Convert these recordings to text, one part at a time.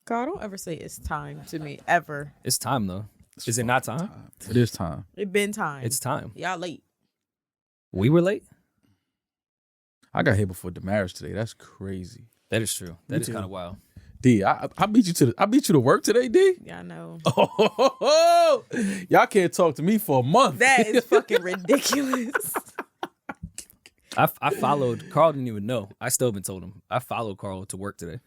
God, don't ever say it's time to me, ever. It's time, though. Is it not time? It is time. It been time. It's time. Y'all late. We were late? I got here before Damaris today. That's crazy. That is true. That is kind of wild. D, I beat you to work today, D. Yeah, I know. Oh, y'all can't talk to me for a month. That is fucking ridiculous. I followed. Carl didn't even know. I still haven't told him. I followed Carl to work today.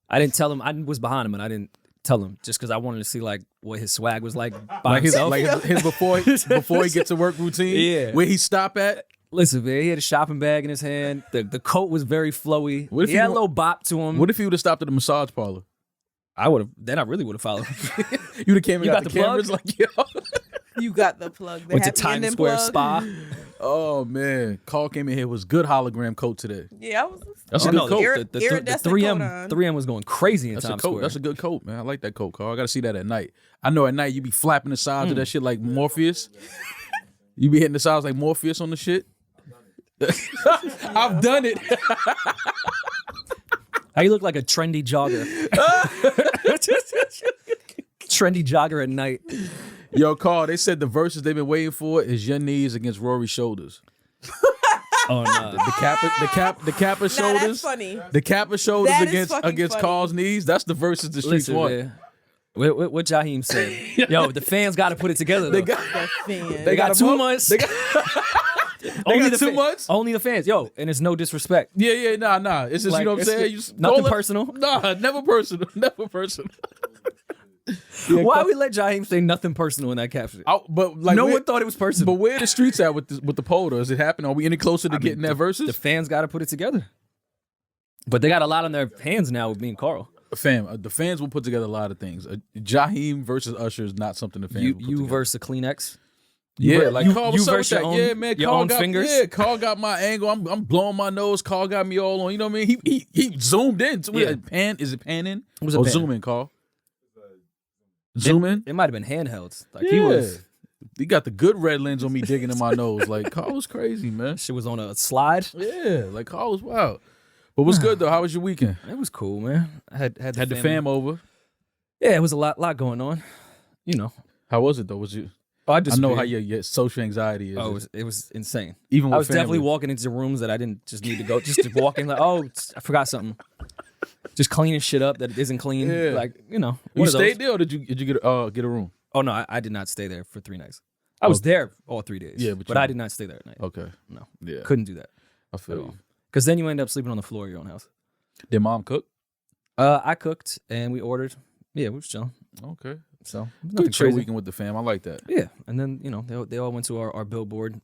I didn't tell him. I was behind him, and I didn't tell him just because I wanted to see like what his swag was like by himself. His before he gets to work routine. Yeah. Where he stop at. Listen, man, he had a shopping bag in his hand. The coat was very flowy. What if he had a little bop to him. What if he would have stopped at the massage parlor? I would have. Then I really would have followed. You'd have came and You got got the the cameras plug? like, yo. You got the plug. The Went to happy Times ending Square plug. Spa. Oh man, Carl came in here was good hologram coat today. Yeah, I was. That's a Oh, good no, coat. the Iridescent 3M coat on. 3M was going crazy in That's a Times coat. Square. That's a good coat, man. I like that coat, Carl. I gotta see that at night. I know at night you be flapping the sides of that shit like Morpheus. You be hitting the sides like Morpheus on the shit. I've done it. How you look like a trendy jogger. Trendy jogger at night. Yo, Carl, they said the verses they've been waiting for is your knees against Rory's shoulders. Oh no. The Kappa shoulders. That's funny. The Kappa shoulders That is fucking against funny. Carl's knees. That's the verses the streets Listen, want. man. What Jaheim said. Yo, the fans got to put it together. Though. They got, The fan. They got a 2 month. months. They got, only got the 2 months? Only the fans. Yo, and it's no disrespect. yeah, nah. It's just, Like, you know what I'm it's saying? You just nothing call it- personal. Nah, never personal. Never personal. Why we let Jaheim say nothing personal in that caption? But like, No where- one thought it was personal. But where are the streets at with the poll? Though? Is it happening? Are we any closer to getting that versus? The fans got to put it together. But they got a lot on their hands now with me and Carl. Fam, the fans will put together a lot of things. Jaheim versus Usher is not something the fans will put You together. versus a Kleenex. Yeah, like you- Carl, you what's up with versus that? your own- Yeah, man, your Carl own got fingers? Yeah, Carl got my angle. I'm blowing my nose. Carl got me all on. You know what I mean? He zoomed in. Yeah. Is it pan in? was a Or pan. zoom in, Carl? Zoom in. It might have been handhelds. Like Yeah. he was. He got the good red lens on me digging in my nose. Like Carl was crazy, man. Shit was on a slide. Yeah, like Carl was wild. But what's good though? How was your weekend? It was cool, man. I had Had the family. fam over. Yeah, it was a lot going on. You know. How was it though? Was you? Oh, I I know disappeared. how your social anxiety is. Oh, it was insane. Even with I was family. definitely walking into rooms that I didn't just need to go. Just to walk in, like, oh, I forgot something. Just cleaning shit up that isn't clean. Yeah. Like, you know. You one of those. stayed there or did you get a room? Oh no, I did not stay there for 3 nights. I was there all 3 days. Yeah, but but you- I did not stay there at night. Okay. No, Yeah. couldn't do that I at feel all. you. Because then you end up sleeping on the floor of your own house. Did mom cook? I cooked and we ordered. Yeah, we was chilling. Okay. So Good nothing chill crazy. weekend with the fam. I like that. Yeah, and then you know they all went to our billboard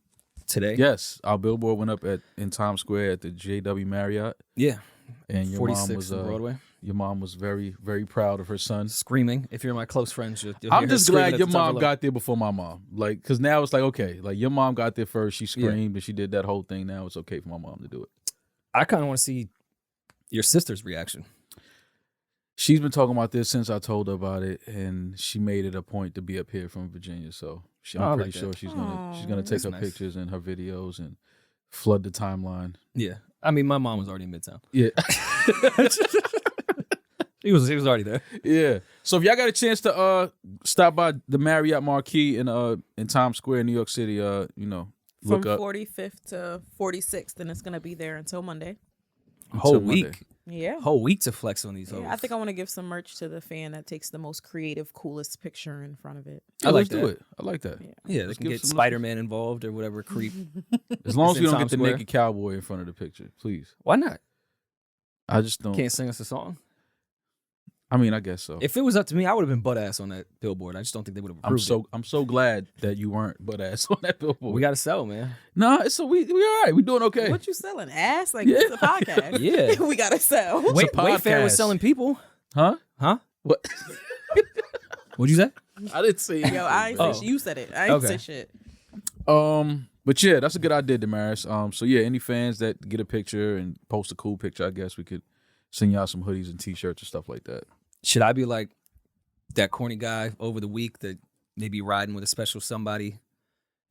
today. Yes, our billboard went up in Times Square at the JW Marriott, Yeah, and your 46 mom was on Broadway. Your mom was very, very proud of her son. Screaming. If you're my close friends, you'll hear I'm her just screaming glad at your the top of mom her got there before my mom. Like, cause now it's like, okay, like your mom got there first. She screamed and she did that whole thing. Now it's okay for my mom to do it. I kind of want to see your sister's reaction. She's been talking about this since I told her about it, and she made it a point to be up here from Virginia. So Oh, I I'm like pretty that. sure she's gonna take that's her nice. pictures and her videos and flood the timeline. Yeah, I mean, my mom was already in Midtown. Yeah. He was already there. Yeah. So if y'all got a chance to stop by the Marriott Marquis in Times Square, New York City, you know, From look up 45th to 46th, and it's gonna be there until Monday. Whole until Monday. week, Yeah. whole week to flex on these. Yeah, hoes. I think I want to give some merch to the fan that takes the most creative, coolest picture in front of it. I like let's do that. it. I like that. Yeah. Yeah, they Let's can give get some- Spider-Man involved or whatever creep. As long as It's we in don't get Times the Square. naked cowboy in front of the picture, please. Why not? I just don't. Can't sing us a song. I mean, I guess so. If it was up to me, I would have been butt ass on that billboard. I just don't think they would have approved it. I'm so glad that you weren't butt ass on that billboard. We got to sell, man. Nah, it's so we all right. We doing okay. What you selling? Ass? Like Yeah. it's a podcast. Yeah. we gotta sell. It's a Wait, Wayfair was podcast. selling people. Huh? Huh? What? What'd you say? I didn't say. Yo, I ain't say Oh. shit. You said it. I ain't Okay. say shit. But yeah, that's a good idea, Damaris. So yeah, any fans that get a picture and post a cool picture, I guess we could send y'all some hoodies and t-shirts and stuff like that. Should I be like that corny guy over the week that maybe riding with a special somebody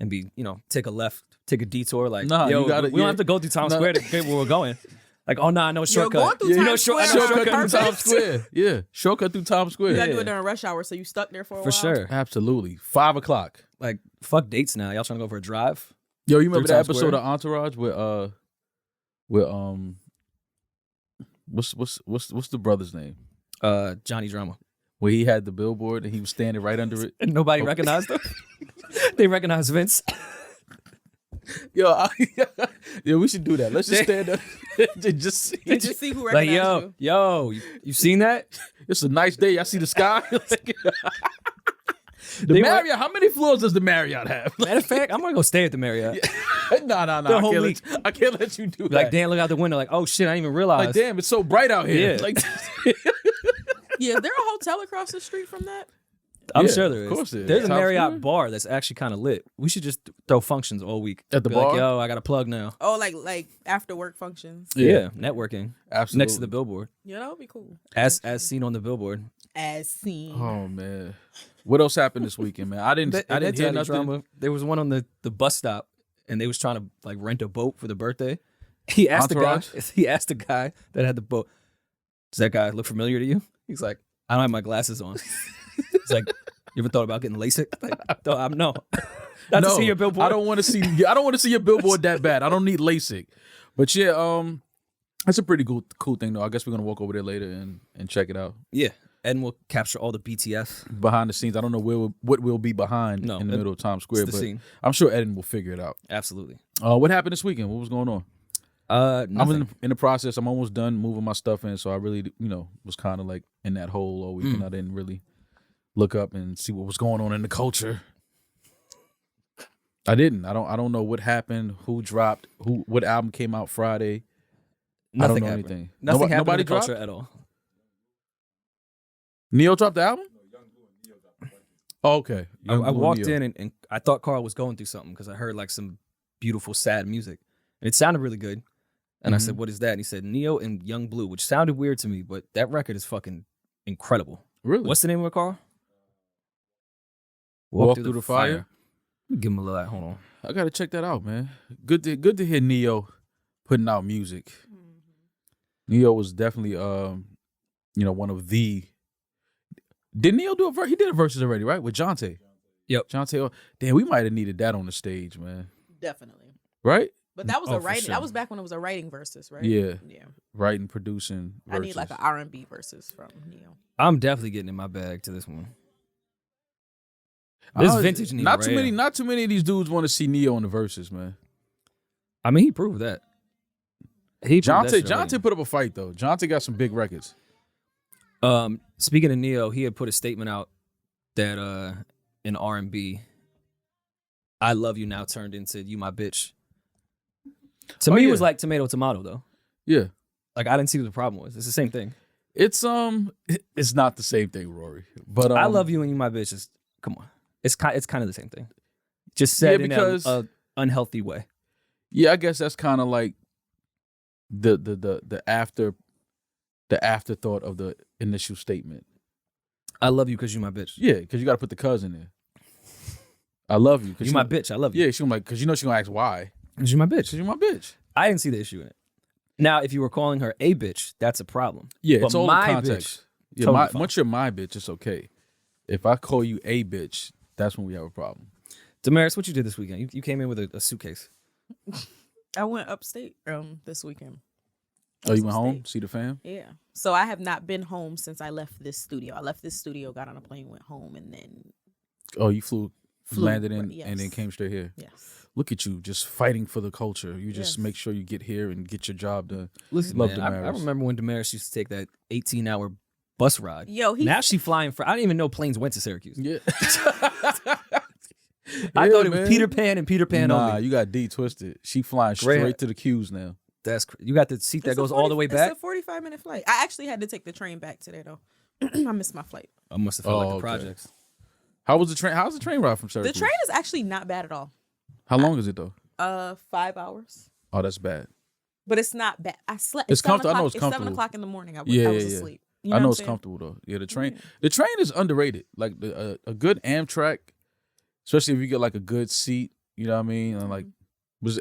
and be, you know, take a left, take a detour? Like, Nah, yo, you gotta- we don't yeah. have to go through Times No. Square to get where we're going. Like, oh, nah, no You're shortcut. going through Times Square Shortcut on through Times purpose. Square. Yeah, shortcut through Times Square. You gotta do Yeah. it during rush hour, so you stuck there for a For while. sure. Absolutely. 5 o'clock. Like, fuck dates now. Y'all trying to go for a drive? Yo, you remember Through that Times episode Square? of Entourage with what's the brother's name? Johnny Drama. Where he had the billboard and he was standing right under it. And nobody recognized him. They recognized Vince. Yo, we should do that. Let's just stand up and just see. And just see who Like, recognizes yo, you seen that? It's a nice day. I see the sky. The They were- Marriott. How many floors does the Marriott have? Matter of fact, I'm gonna go stay at the Marriott. No. The whole week. I can't let you do Like, that. Dan, look out the window. Like, oh shit, I didn't even realize. Like, damn, it's so bright out here. Yeah. Like, you. Yeah, is there a hotel across the street from that? I'm Yeah, sure there is. of course there is. There's a Times Marriott Square? bar that's actually kind of lit. We should just throw functions all week. At the Be bar? Like, yo, I got a plug now. Oh, like after work functions. Yeah, networking. absolutely. Next to the billboard. Yeah, that would be cool. As seen on the billboard. As seen. Oh man, what else happened this weekend, man? I didn't hear nothing. Drama. There was one on the bus stop, and they was trying to like rent a boat for the birthday. He asked Entourage? the guy that had the boat, does that guy look familiar to you? He's like, I don't have my glasses on. He's like, you ever thought about getting LASIK? Like, no. Not to see your billboard. I don't want to see. I don't want to see your billboard that bad. I don't need LASIK. But yeah, that's a pretty cool thing though. I guess we're gonna walk over there later and check it out. Yeah. And we'll capture all the BTF. Behind the scenes, I don't know what we'll be behind No, in the middle of Times Square, the but scene. I'm sure Eden will figure it out. Absolutely. What happened this weekend? What was going on? Nothing. I'm in the process. I'm almost done moving my stuff in, so I really, was kind of like in that hole all weekend. I didn't really look up and see what was going on in the culture. I didn't. I don't know what happened, who dropped, what album came out Friday. Nothing I don't know happened. anything. Nothing happened Nobody in the culture dropped? at all. Neo dropped the album? Oh, okay. I walked in and I thought Carl was going through something because I heard like some beautiful, sad music. And it sounded really good. And I said, what is that? And he said, Neo and Young Blue, which sounded weird to me, but that record is fucking incredible. Really? What's the name of it, Carl? Walk Through the Fire? Let me give him a little, hold on. I gotta check that out, man. Good to hear Neo putting out music. Neo was definitely one of the. Did Neo do a verse? He did a verses already, right? With Jonte. Yep. Jonte. Damn, we might have needed that on the stage, man. Definitely. Right? But that was Oh, a for writing. sure. That was back when it was a writing versus, right? Yeah. Yeah. Writing, producing. I need like verses. an R&B versus from Neo. I'm definitely getting in my bag to this one. This vintage Neo. Not right too many. here. Not too many of these dudes want to see Neo in the verses, man. I mean, he proved that. He proved that shit already. Jonte put up a fight though. Jonte got some big records. Speaking of Neo, he had put a statement out that in R&B, I Love You Now turned into You My Bitch. To me, it was like tomato, tomato, though. Yeah. Like, I didn't see what the problem was. It's the same thing. It's not the same thing, Rory. But I Love You and You My Bitch is, come on. It's kind of the same thing. Just said in a unhealthy way. Yeah, I guess that's kind of like the afterthought of the initial statement. I love you because you my bitch. Yeah, because you got to put the cuz in there. I love you. You my bitch. I love you. Yeah, she like, because she's gonna ask why. Because you my bitch. Because you're my bitch. I didn't see the issue in it. Now, if you were calling her a bitch, that's a problem. Yeah, but it's all my in context. bitch, Yeah, totally fine. once you're my bitch, it's okay. If I call you a bitch, that's when we have a problem. Damaris, what you did this weekend? You came in with a suitcase. I went upstate this weekend. Oh, you went home? See the fam? Yeah. So I have not been home since I left this studio. I left this studio, got on a plane, went home, and then Oh, you landed in, right, yes. and then came straight here. yes. Look at you, just fighting for the culture. You just Yes. make sure you get here and get your job done. Listen, Love man, I Damaris. remember when Damaris used to take that 18-hour bus ride. Yo, Now she flying for. I didn't even know planes went to Syracuse. Yeah. I thought it was man. Peter Pan and Peter Pan Nah, only. you got D twisted. She flying Great. straight to the queues now. You got the seat that goes all the way back. It's a 45-minute flight. I actually had to take the train back today though. I missed my flight. I must have felt like the okay. projects. How was the train? How's the train ride from The Syracuse? train is actually not bad at all. How long is it though? 5 hours. Oh, that's bad. But it's not bad. I slept. It's 7 comfortable. I know o'clock- it's 7 comfortable. o'clock in the morning. I Yeah, was yeah. asleep. You know I know what it's I'm saying? comfortable though. Yeah, the train is underrated. Like a good Amtrak, especially if you get like a good seat. You know what I mean? And like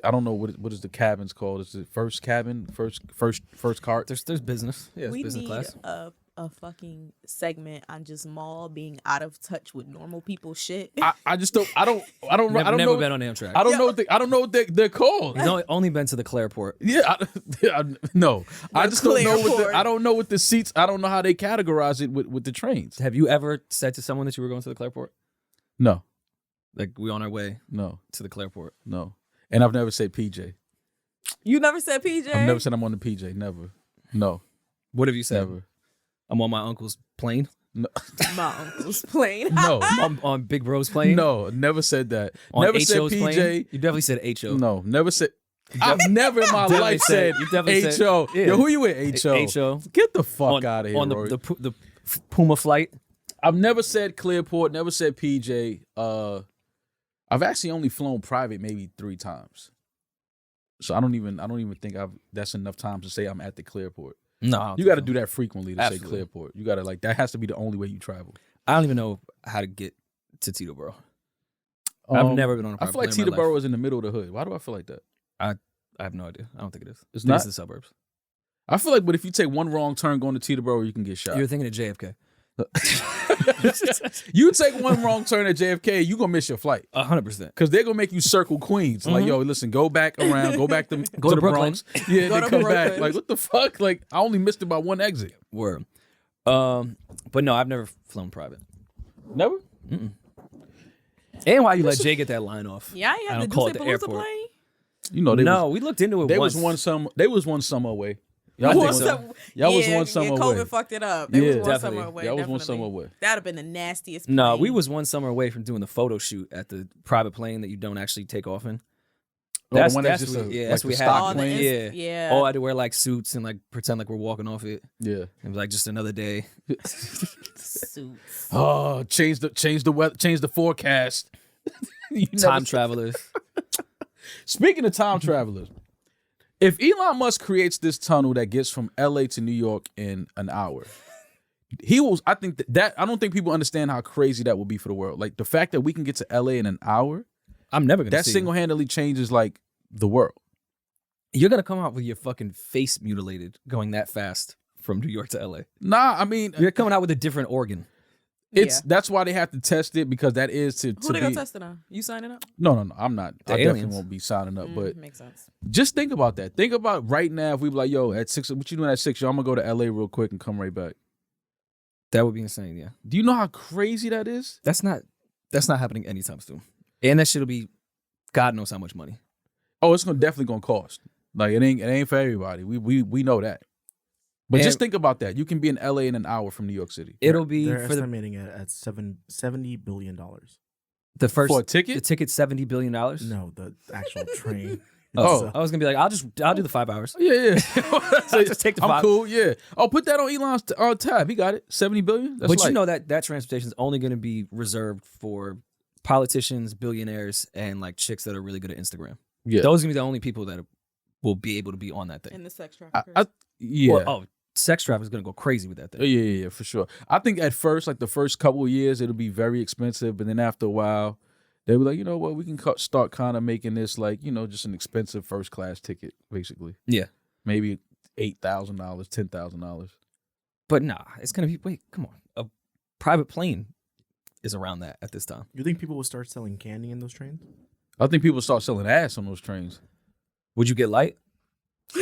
I don't know what is the cabins called. Is it first cabin, first cart? There's business. Yeah, it's We business need class. a fucking segment on just Maul being out of touch with normal people's shit. I just don't. I don't Never know. been on Amtrak. I don't know. I don't know what they're called. He's only been to the Clairport. Yeah, no. I just don't know Clairport. I don't know what the seats. I don't know how they categorize it with the trains. Have you ever said to someone that you were going to the Clairport? No, Like, we on our way no, to the Clairport. no. And I've never said PJ. You never said PJ? I've never said I'm on the PJ. Never. No, What have you said? never. I'm on my uncle's plane. No, My uncle's plane. no, on Big Bro's plane. no. Never said that. On Never said HO's PJ. plane. You definitely said HO. No, never said. I've never in my definitely life said- said you definitely said- HO. yeah. Yo, who you with HO? HO. Get the fuck On, out of here, on Rory. the Puma flight. I've never said Clearport, never said PJ. I've actually only flown private maybe 3 times. So I don't even think that's enough time to say I'm at the Clearport. No, You got to do that frequently to Absolutely. say Clearport. You got to that has to be the only way you travel. I don't even know how to get to Teterboro. I've never been on a I private feel like plane in my Teterboro life. is in the middle of the hood. Why do I feel like that? I have no idea. I don't think it is. It's I think not? It's the suburbs. I feel like, but if you take one wrong turn going to Teterboro, you can get shot. You're thinking of JFK. You take one wrong turn at JFK, you gonna miss your flight. 100%. Because they're gonna make you circle Queens. Like, yo, listen, go back around, go back to Go the to Brooklyn. Bronx. Yeah, Go then to come back. Brooklyn. Like, what the fuck? Like, I only missed it by one exit. Word. But no, I've never flown private. Never? And why you let Jay get that line off? Yeah, I I had don't the call Deuce it the Palooza airport. plane. You know, No, we looked into it they once. was one summer away. I think was so. one, y'all was one summer yeah, away. COVID fucked it up. They was Yeah, one definitely. summer away. Y'all was one definitely. summer away. That'd have been the nastiest. No, plane. we was one summer away from doing the photo shoot at the private plane that you don't actually take off in. Oh, the one that's that's just what- a- yeah, like that's the what we stock had. plane? Yeah, Yeah. Oh, I had to wear like suits and like pretend like we're walking off it. Yeah. It was like just another day. Suits. Oh, change the weather, change the forecast. You never Time said- travelers. Speaking of time travelers, if Elon Musk creates this tunnel that gets from LA to New York in an hour, he will. I think that I don't think people understand how crazy that will be for the world. Like the fact that we can get to LA in an hour, I'm never gonna that see single handedly changes like the world. You're gonna come out with your fucking face mutilated going that fast from New York to LA. Nah, I mean, You're coming out with a different organ. it's Yeah. that's why they have to test it because that is to Who they be. gonna test it on? You signing up? No, I'm not. The I aliens. definitely won't be signing up. But Makes sense. just think about that. Think about right now if we be like, yo, at 6, what you doing at 6? Yo, I'm gonna go to LA real quick and come right back. That would be insane. Yeah, Do you know how crazy that is? that's not happening anytime soon. And that shit'll be God knows how much money. Oh, it's definitely gonna cost. Like it ain't for everybody. We know that. But just And- think about that. You can be in LA in an hour from New York City. It'll be They're for the estimating it at $70 billion. first For a ticket? The ticket's $70 billion. No, the actual train. Oh. I was gonna be like, I'll do the 5 hours. Yeah. Just take the I'm 5. cool. Yeah. Oh, put that on Elon's tab. He got it. 70 billion. That's But like, you know that transportation is only going to be reserved for politicians, billionaires, and like chicks that are really good at Instagram. yeah. Those are gonna be the only people that will be able to be on that thing. And the sex I, traffickers. yeah. Well, sex traffic is gonna go crazy with that thing. Yeah, for sure. I think at first, like the first couple of years, it'll be very expensive, but then after a while, they'll be like, you know what, we can start kind of making this like, just an expensive first class ticket, basically. Yeah. Maybe $8,000, $10,000. But nah, it's gonna be. Wait, come on. A private plane is around that at this time. You think people will start selling candy in those trains? I think people start selling ass on those trains. Would you get light?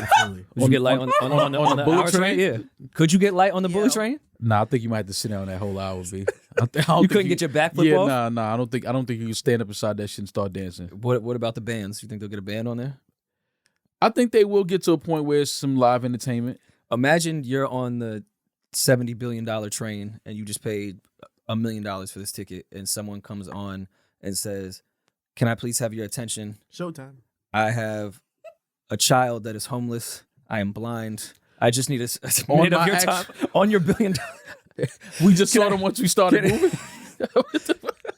Absolutely. Would you get light on the bullet hour train? Yeah. Could you get light on the Yeah. bullet train? Nah, I think you might have to sit down that whole hour, B. I don't You think couldn't get your back flip Yeah, off? nah. I don't think you can stand up beside that shit and start dancing. What about the bands? You think they'll get a band on there? I think they will get to a point where it's some live entertainment. Imagine you're on the $70 billion train and you just paid $1 million for this ticket, and someone comes on and says, "Can I please have your attention? Showtime. I have a child that is homeless. I am blind. I just need a On minute of my your time on your $1 billion." We just saw them once we started Can I- moving.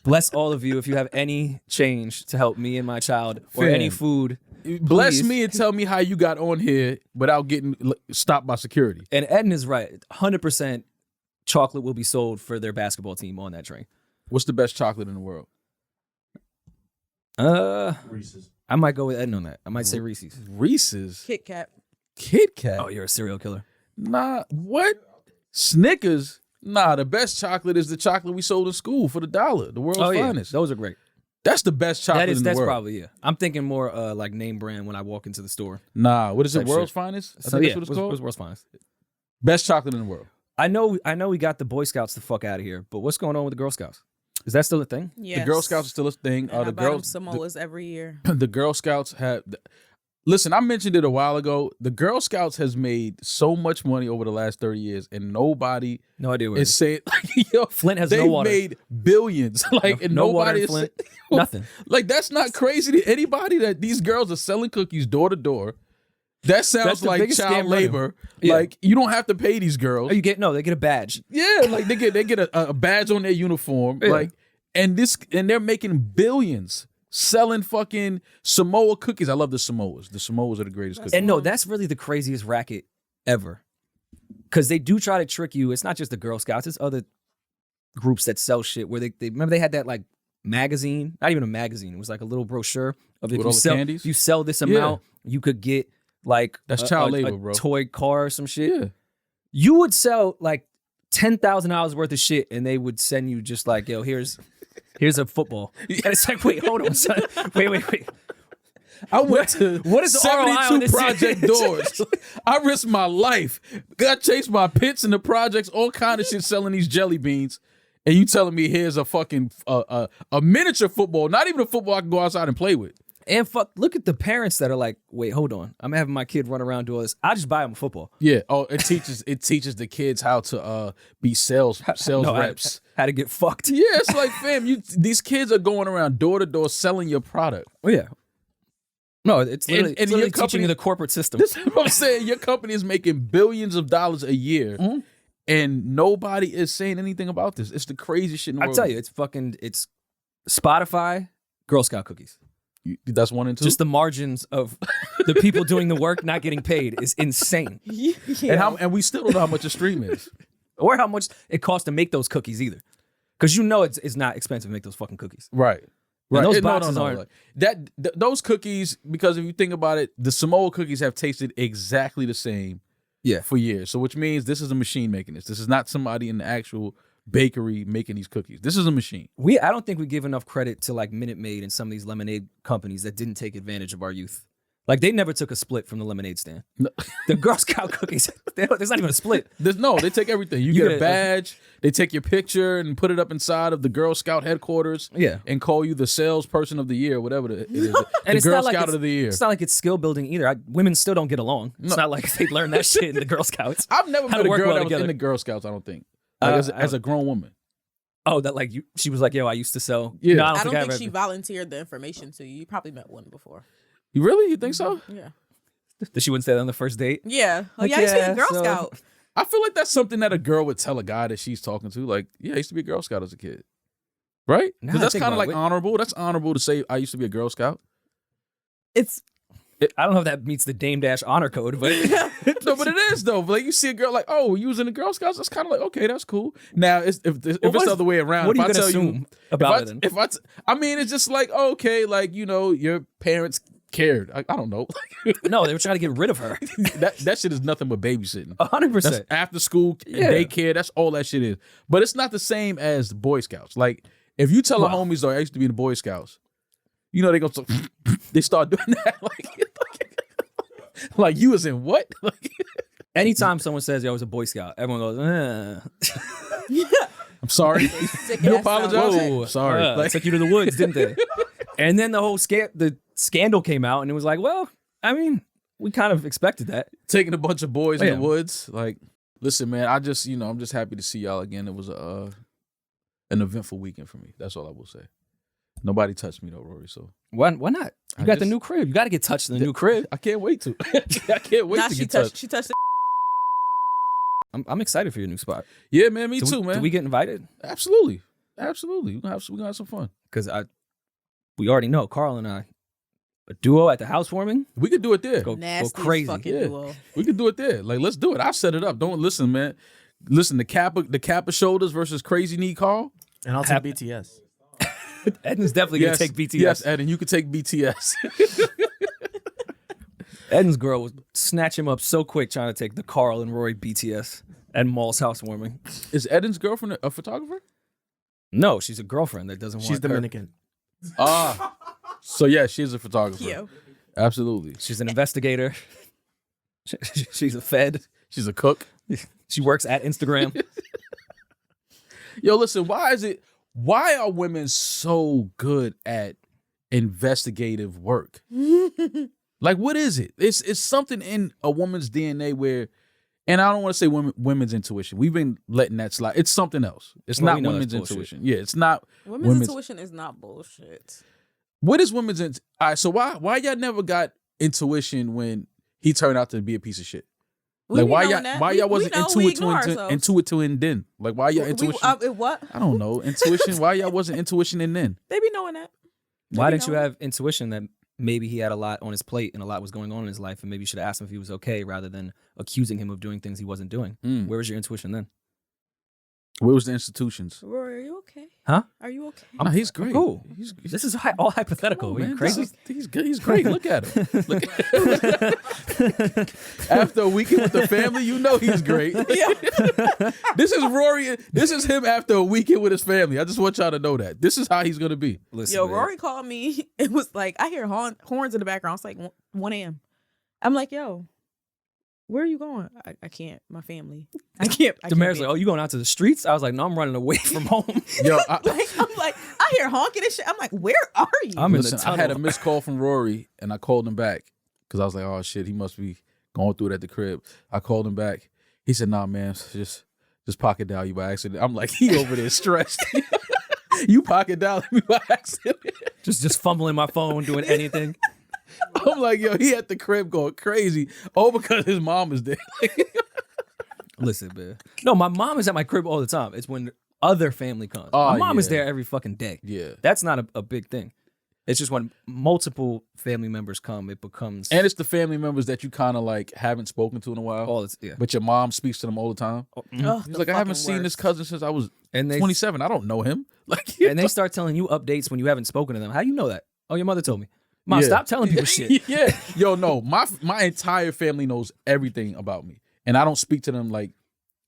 Bless all of you if you have any change to help me and my child or Fam. any food. Bless Please. me and tell me how you got on here without getting stopped by security. And Eden is right. 100% chocolate will be sold for their basketball team on that train. What's the best chocolate in the world? Reese's. I might go with Ed on that. I might say Reese's. Reese's. Kit Kat. Kit Kat. Oh, you're a serial killer. Nah, what? Snickers. Nah, the best chocolate is the chocolate we sold in school for $1, the world's finest. Those are great. That's the best chocolate in the That's world. probably, yeah. I'm thinking more like name brand when I walk into the store. Nah, what is it? Type World's shit. finest? I So think yeah, that's what it's called. what's world's finest? Best chocolate in the world. I know we got the Boy Scouts the fuck out of here, but what's going on with the Girl Scouts? Is that still a thing? Yes. The Girl Scouts are still a thing. And I The buy them girls, Samoas every year. the Girl Scouts have. Listen, I mentioned it a while ago. The Girl Scouts has made so much money over the last 30 years, and nobody No idea where it is is. saying, like, yo, Flint has they've no water. made billions. Like, and no water nobody in is Flint. saying, Nothing. like, that's not crazy to anybody that these girls are selling cookies door to door. That sounds That's the like biggest child scam running. labor. Yeah. Like, you don't have to pay these girls. Oh, they get a badge. Yeah, like they get a badge on their uniform. Yeah. Like, and they're making billions selling fucking Samoa cookies. I love the Samoas. The Samoas are the greatest cookies. And no, that's really the craziest racket ever. Because they do try to trick you. It's not just the Girl Scouts, it's other groups that sell shit where they remember they had that like magazine, not even a magazine. It was like a little brochure of if With you all the sell, candies? if you sell this amount, you could get like That's a, child a- labor, a bro. toy car or some shit. Yeah. You would sell like $10,000 worth of shit and they would send you just like, yo, here's a football. And it's like, wait, hold on, son. Wait. I went to what is the ROI on 72 this project shit? doors. I risked my life. Got chased by pits in the projects, all kind of shit selling these jelly beans. And you telling me here's a fucking a miniature football, not even a football I can go outside and play with. And fuck, look at the parents that are like, wait, hold on. I'm having my kid run around do all this. I'll just buy him a football. Yeah. Oh, it teaches the kids how to be sales No, reps. How to get fucked. Yeah, it's like, fam, these kids are going around door to door selling your product. Oh, yeah. No, it's literally, And it's literally your teaching company- you the corporate system. This is what I'm saying. Your company is making billions of dollars a year, and nobody is saying anything about this. It's the craziest shit in the I world. tell you, it's Spotify, Girl Scout cookies. That's 1 and 2. Just the margins of the people doing the work not getting paid is insane. and we still don't know how much a stream is. Or how much it costs to make those cookies either. Because you know it's not expensive to make those fucking cookies. Right. And those No, boxes aren't- Like, those cookies, because if you think about it, the Samoa cookies have tasted exactly the same Yeah. for years. So which means this is a machine making this. This is not somebody in the actual bakery making these cookies. This is a machine. I don't think we give enough credit to like Minute Maid and some of these lemonade companies that didn't take advantage of our youth. Like they never took a split from the lemonade stand. No. The Girl Scout cookies, there's not even a split. They take everything. You get a badge. They take your picture and put it up inside of the Girl Scout headquarters. Yeah. And call you the salesperson of the year, whatever it is. And The it's Girl not like Scout of the year. It's not like it's skill building either. Women still don't get along. It's not like they learn that shit in the Girl Scouts. I've never How met to a work girl well that was together. in the Girl Scouts, I don't think. Like as a grown woman. Oh, that like she was like, yo, I used to sell. Yeah. No, I don't I think ever- she volunteered the information to you. You probably met one before. You really? You think so? Yeah. That she wouldn't say that on the first date. Yeah. Oh, Like, yeah, I used to be yeah, a Girl so- Scout. I feel like that's something that a girl would tell a guy that she's talking to. Like, yeah, I used to be a Girl Scout as a kid. Right? Now Because I that's think kind of about like it. honorable. That's honorable to say I used to be a Girl Scout. It's I don't know if that meets the Dame Dash honor code, but No, but it is though. Like you see a girl like, oh, you was in the Girl Scouts. That's kind of like, okay, that's cool. Now, if it's the other way around, what if are you I gonna tell assume you about it? Then? I mean, it's just like, okay, like your parents cared. I don't know. No, they were trying to get rid of her. that shit is nothing but babysitting. 100%. That's after school Yeah. daycare. That's all that shit is. But it's not the same as the Boy Scouts. Like if you tell the homies though, I used to be in the Boy Scouts. You know they go they start doing that like you was in what? Like, Anytime someone says, yo, I was a Boy Scout, everyone goes, I'm sorry. sick You ass apologize? sound. Whoa, sorry. Like, took you to the woods, didn't they? And then the whole scandal came out, and it was like, well, I mean, we kind of expected that. Taking a bunch of boys in Yeah. the woods. Like, listen, man, I'm just happy to see y'all again. It was an eventful weekend for me. That's all I will say. Nobody touched me though, Rory. So Why not? You I got the just- new crib. You got to get touched in the new crib. I can't wait to. I can't wait Nah, to she get touched. touched. She touched. I'm excited for your new spot. Yeah, man, me Do too, we, man. Do we get invited? Absolutely. We're gonna have some fun. Because we already know Carl and I, a duo at the housewarming. We could do it there. Go Nasty crazy. fucking Yeah. duo. We could do it there. Like, let's do it. I'll set it up. Don't listen, man. Listen, the Kappa shoulders versus crazy knee Carl. And I'll take BTS. Eden's definitely gonna take BTS. Yes, Eden, you could take BTS. Eden's girl would snatch him up so quick trying to take the Carl and Rory BTS at Maul's housewarming. Is Eden's girlfriend a photographer? No, she's a girlfriend that doesn't want She's her. Dominican. Ah, so yeah, she's a photographer. Yo. Absolutely. She's an investigator. She's a fed. She's a cook. She works at Instagram. Yo, listen, why are women so good at investigative work? Like, what is it? It's something in a woman's DNA where, and I don't want to say women's intuition. We've been letting that slide. It's something else. It's Well, not we know women's that's bullshit. intuition. Yeah, it's not Women's intuition is not bullshit. What is women's all right, so why y'all never got intuition when he turned out to be a piece of shit? We Like be why knowing y'all that. why We- y'all we wasn't know we ignore ourselves. intuiting then? Like why y'all intuition? What? I don't know. Intuition. Why y'all wasn't intuitioning then? They be knowing that. Why Maybe didn't you no. have intuition that maybe he had a lot on his plate and a lot was going on in his life, and maybe you should have asked him if he was okay rather than accusing him of doing things he wasn't doing? Mm. Where was your intuition then? Where was the institutions? Rory, are you okay? Huh? Are you okay? No, he's great. cool. He's This is all hypothetical. oh, Are you man, crazy? he's good. He's great. Look at him. Look After a weekend with the family, you know he's great. This is Rory. This is him after a weekend with his family. I just want y'all to know that. This is how he's gonna be. Listen, Yo, man. Rory called me. It was like, I hear horns in the background. It's like 1 a.m. I'm like, yo, where are you going? I can't. My family. I can't. Demari's like, oh, you going out to the streets? I was like, no, I'm running away from home. Yo, I'm like, I hear honking and shit. I'm like, where are you? I'm in the listen, tunnel. I had a missed call from Rory, and I called him back because I was like, oh shit, he must be going through it at the crib. I called him back. He said, nah, man, just pocket dial you by accident. I'm like, he over there stressed. You pocket dialing me by accident. just fumbling my phone, doing anything. I'm like, yo, he at the crib going crazy. Oh, because his mom is there. Listen, man. No, my mom is at my crib all the time. It's when other family comes. Oh, My mom is yeah. there every fucking day. Yeah. That's not a big thing. It's just when multiple family members come, it becomes And it's the family members that you kind of like haven't spoken to in a while. all it's yeah. But your mom speaks to them all the time. Ugh, He's the like, I haven't fucking seen this worst. cousin since I was And they 27. I don't know him. Like, and they start telling you updates when you haven't spoken to them. How do you know that? Oh, your mother told me. Mom, Yeah. stop telling people shit. Yeah. Yo, no, my entire family knows everything about me. And I don't speak to them like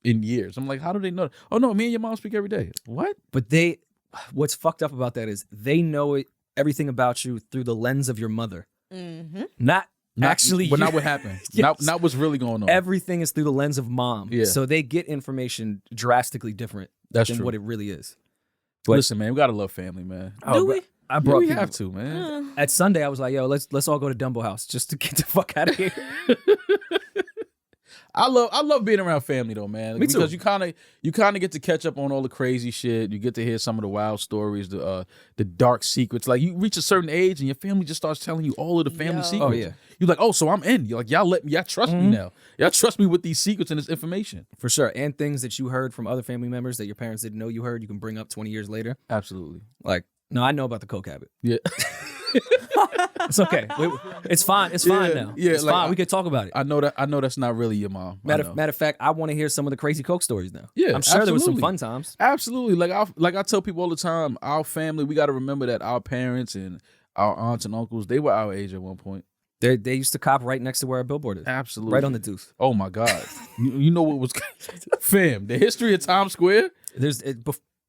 in years. I'm like, how do they know that? Oh no, me and your mom speak every day. What? But what's fucked up about that is they know everything about you through the lens of your mother. Mm-hmm. Not actually But you. not what happened. Yes. Not what's really going on. Everything is through the lens of mom. Yeah. So they get information drastically different That's than true. what it really is. But- Listen, man, we gotta love family, man. Do we? I Yeah, brought we people. have to, man. At Sunday, I was like, yo, let's all go to Dumbo House just to get the fuck out of here. I love being around family though, man. Me too. Because you kind of get to catch up on all the crazy shit. You get to hear some of the wild stories, the dark secrets. Like you reach a certain age and your family just starts telling you all of the family Yo. secrets. Oh, yeah. You're like, oh, so I'm in. You're like, y'all trust me now. Y'all trust me with these secrets and this information. For sure. And things that you heard from other family members that your parents didn't know you heard, you can bring up 20 years later. Absolutely. Like, no, I know about the coke habit. Yeah. It's okay. It's fine. It's fine now. yeah, It's like, fine. We could talk about it. I know that's not really your mom. I know. Matter of fact, I want to hear some of the crazy coke stories now. Yeah, I'm sure there was some absolutely. fun times. Absolutely. Like I tell people all the time, our family, we got to remember that our parents and our aunts and uncles, they were our age at one point. They used to cop right next to where our billboard is. Absolutely. Right on the deuce. Oh my God. you know what was fam, the history of Times Square? There's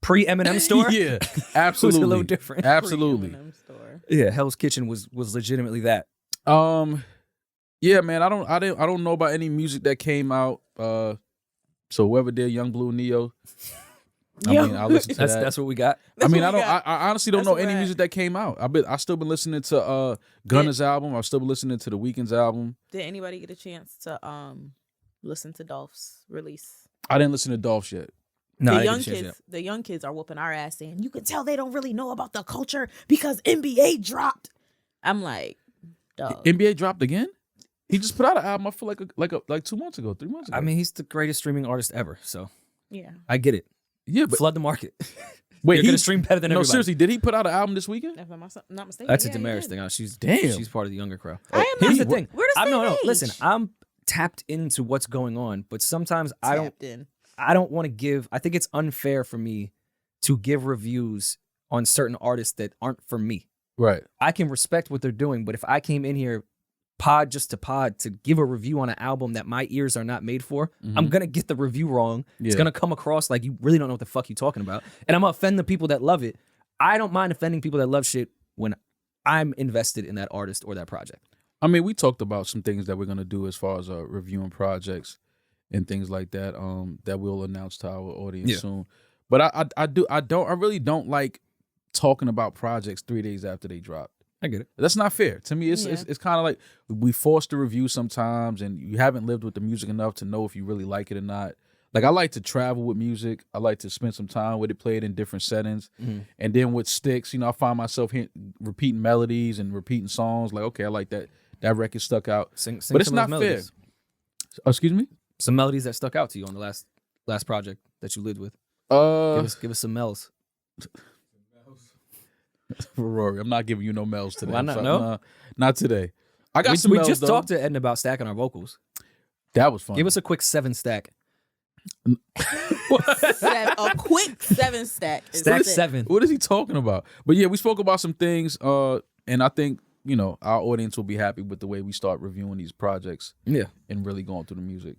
pre-M&M store. Yeah. Absolutely. It was a little different. Absolutely. Pre-M&M store. Yeah, Hell's Kitchen was legitimately that. Yeah, man, I don't know about any music that came out. So whoever did Young Blue Neo, I Yo. mean, I listen to that. That's what we got. That's I mean, what we got. I honestly don't That's know what any we're at. music that came out. I still been listening to Gunna's album. I've still been listening to The Weeknd's album. Did anybody get a chance to listen to Dolph's release? I didn't listen to Dolph yet. No, I the didn't young get a chance kids, the young kids are whooping our ass saying, you can tell they don't really know about the culture because NBA dropped. I'm like, dog. NBA dropped again. He just put out an album. I feel like 2 months ago, 3 months ago. I mean, he's the greatest streaming artist ever, so Yeah. I get it. yeah, but Flood the market. wait, You're he gonna stream better than no, everybody. seriously, did he put out an album this weekend? If I'm not mistaken. That's a yeah, he Damaris did. thing. She's Damn. She's part of the younger crowd. I am Here's not- the thing. We're the same No. age. Listen, I'm tapped into what's going on, but sometimes Tapped in. I don't want to give. I think it's unfair for me to give reviews on certain artists that aren't for me. Right. I can respect what they're doing, but if I came in here pod just to pod to give a review on an album that my ears are not made for, I'm gonna get the review wrong. It's gonna come across like you really don't know what the fuck you're talking about, and I'm gonna offend the people that love it. I don't mind offending people that love shit when I'm invested in that artist or that project. I mean, we talked about some things that we're gonna do as far as reviewing projects and things like that. That we'll announce to our audience soon. But I really don't like talking about projects 3 days after they drop. I get it. That's not fair. To me, it's kind of like we forced to review sometimes, and you haven't lived with the music enough to know if you really like it or not. Like, I like to travel with music. I like to spend some time with it, play it in different settings. And then with sticks, I find myself repeating melodies and repeating songs. Like, okay, I like that. That record stuck out. Sing but it's some not of those fair. melodies. Excuse me? Some melodies that stuck out to you on the last project that you lived with. Give us some mel's. Rory, I'm not giving you no mel's today. Why not? No? Not today. I got some We mel's, just though. talked to Edna about stacking our vocals. That was fun. Give us a quick 7 stack. A quick 7 stack. Stack 7. What is he talking about? But yeah, we spoke about some things, and I think our audience will be happy with the way we start reviewing these projects. Yeah, and really going through the music.